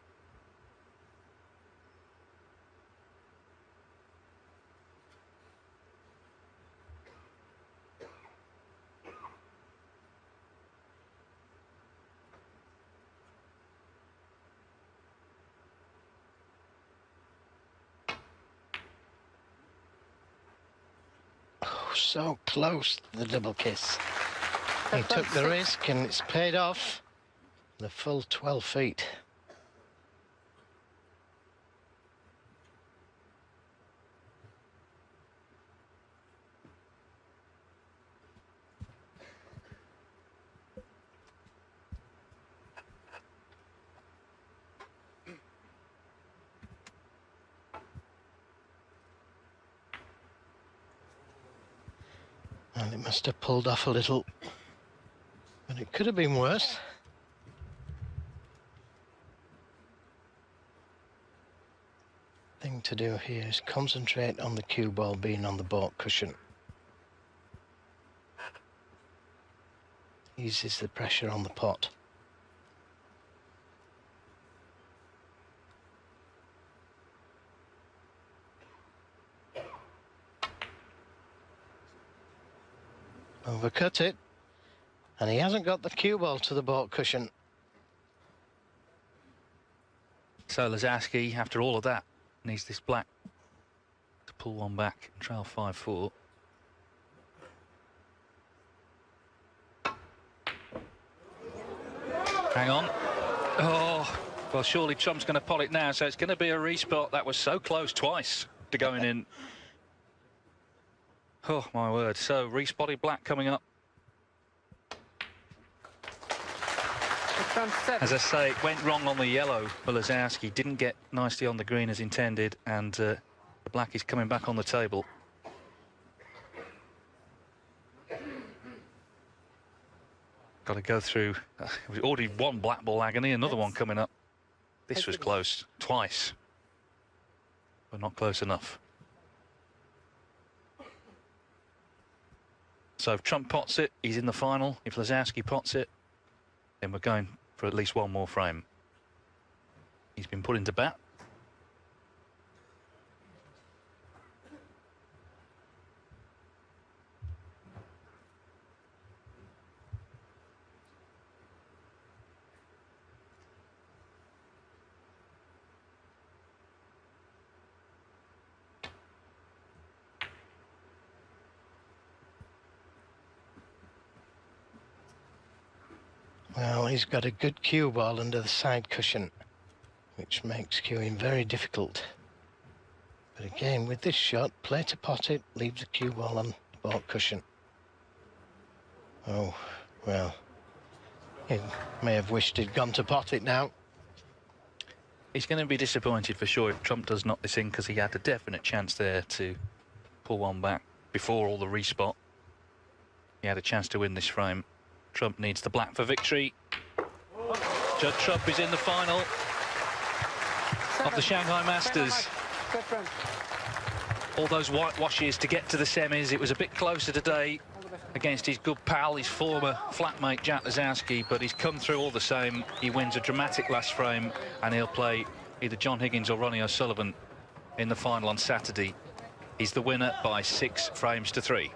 Oh, so close, the double kiss. He took the risk and it's paid off. The full 12 feet. And it must have pulled off a little, but it could have been worse. Thing to do here is concentrate on the cue ball being on the baulk cushion. Eases the pressure on the pot. Overcut it, and he hasn't got the cue ball to the baulk cushion. So Lisowski, after all of that, needs this black to pull one back and trail 5-4. Hang on. Oh, well, surely Trump's going to pot it now, so it's going to be a respot. That was so close twice to going in. Oh, my word. So, respotted black coming up. As I say, it went wrong on the yellow for Lisowski. Didn't get nicely on the green as intended, and the black is coming back on the table. Got to go through. We already one black ball agony, another one coming up. This was close twice, but not close enough. So if Trump pots it, he's in the final. If Lisowski pots it, then we're going for at least one more frame. He's been put into bat. Well, he's got a good cue ball under the side cushion, which makes cueing very difficult. But again, with this shot, play to pot it, leave the cue ball on the baulk cushion. Oh, well, he may have wished he'd gone to pot it now. He's going to be disappointed for sure if Trump does knock this in, because he had a definite chance there to pull one back before all the respot. He had a chance to win this frame. Trump needs the black for victory. Judd Trump is in the final of the Shanghai Masters. All those whitewashes to get to the semis. It was a bit closer today. against his good pal, his former flatmate Jack Lisowski, but he's come through all the same. He wins a dramatic last frame, and he'll play either John Higgins or Ronnie O'Sullivan in the final on Saturday. He's the winner by 6 frames to 3.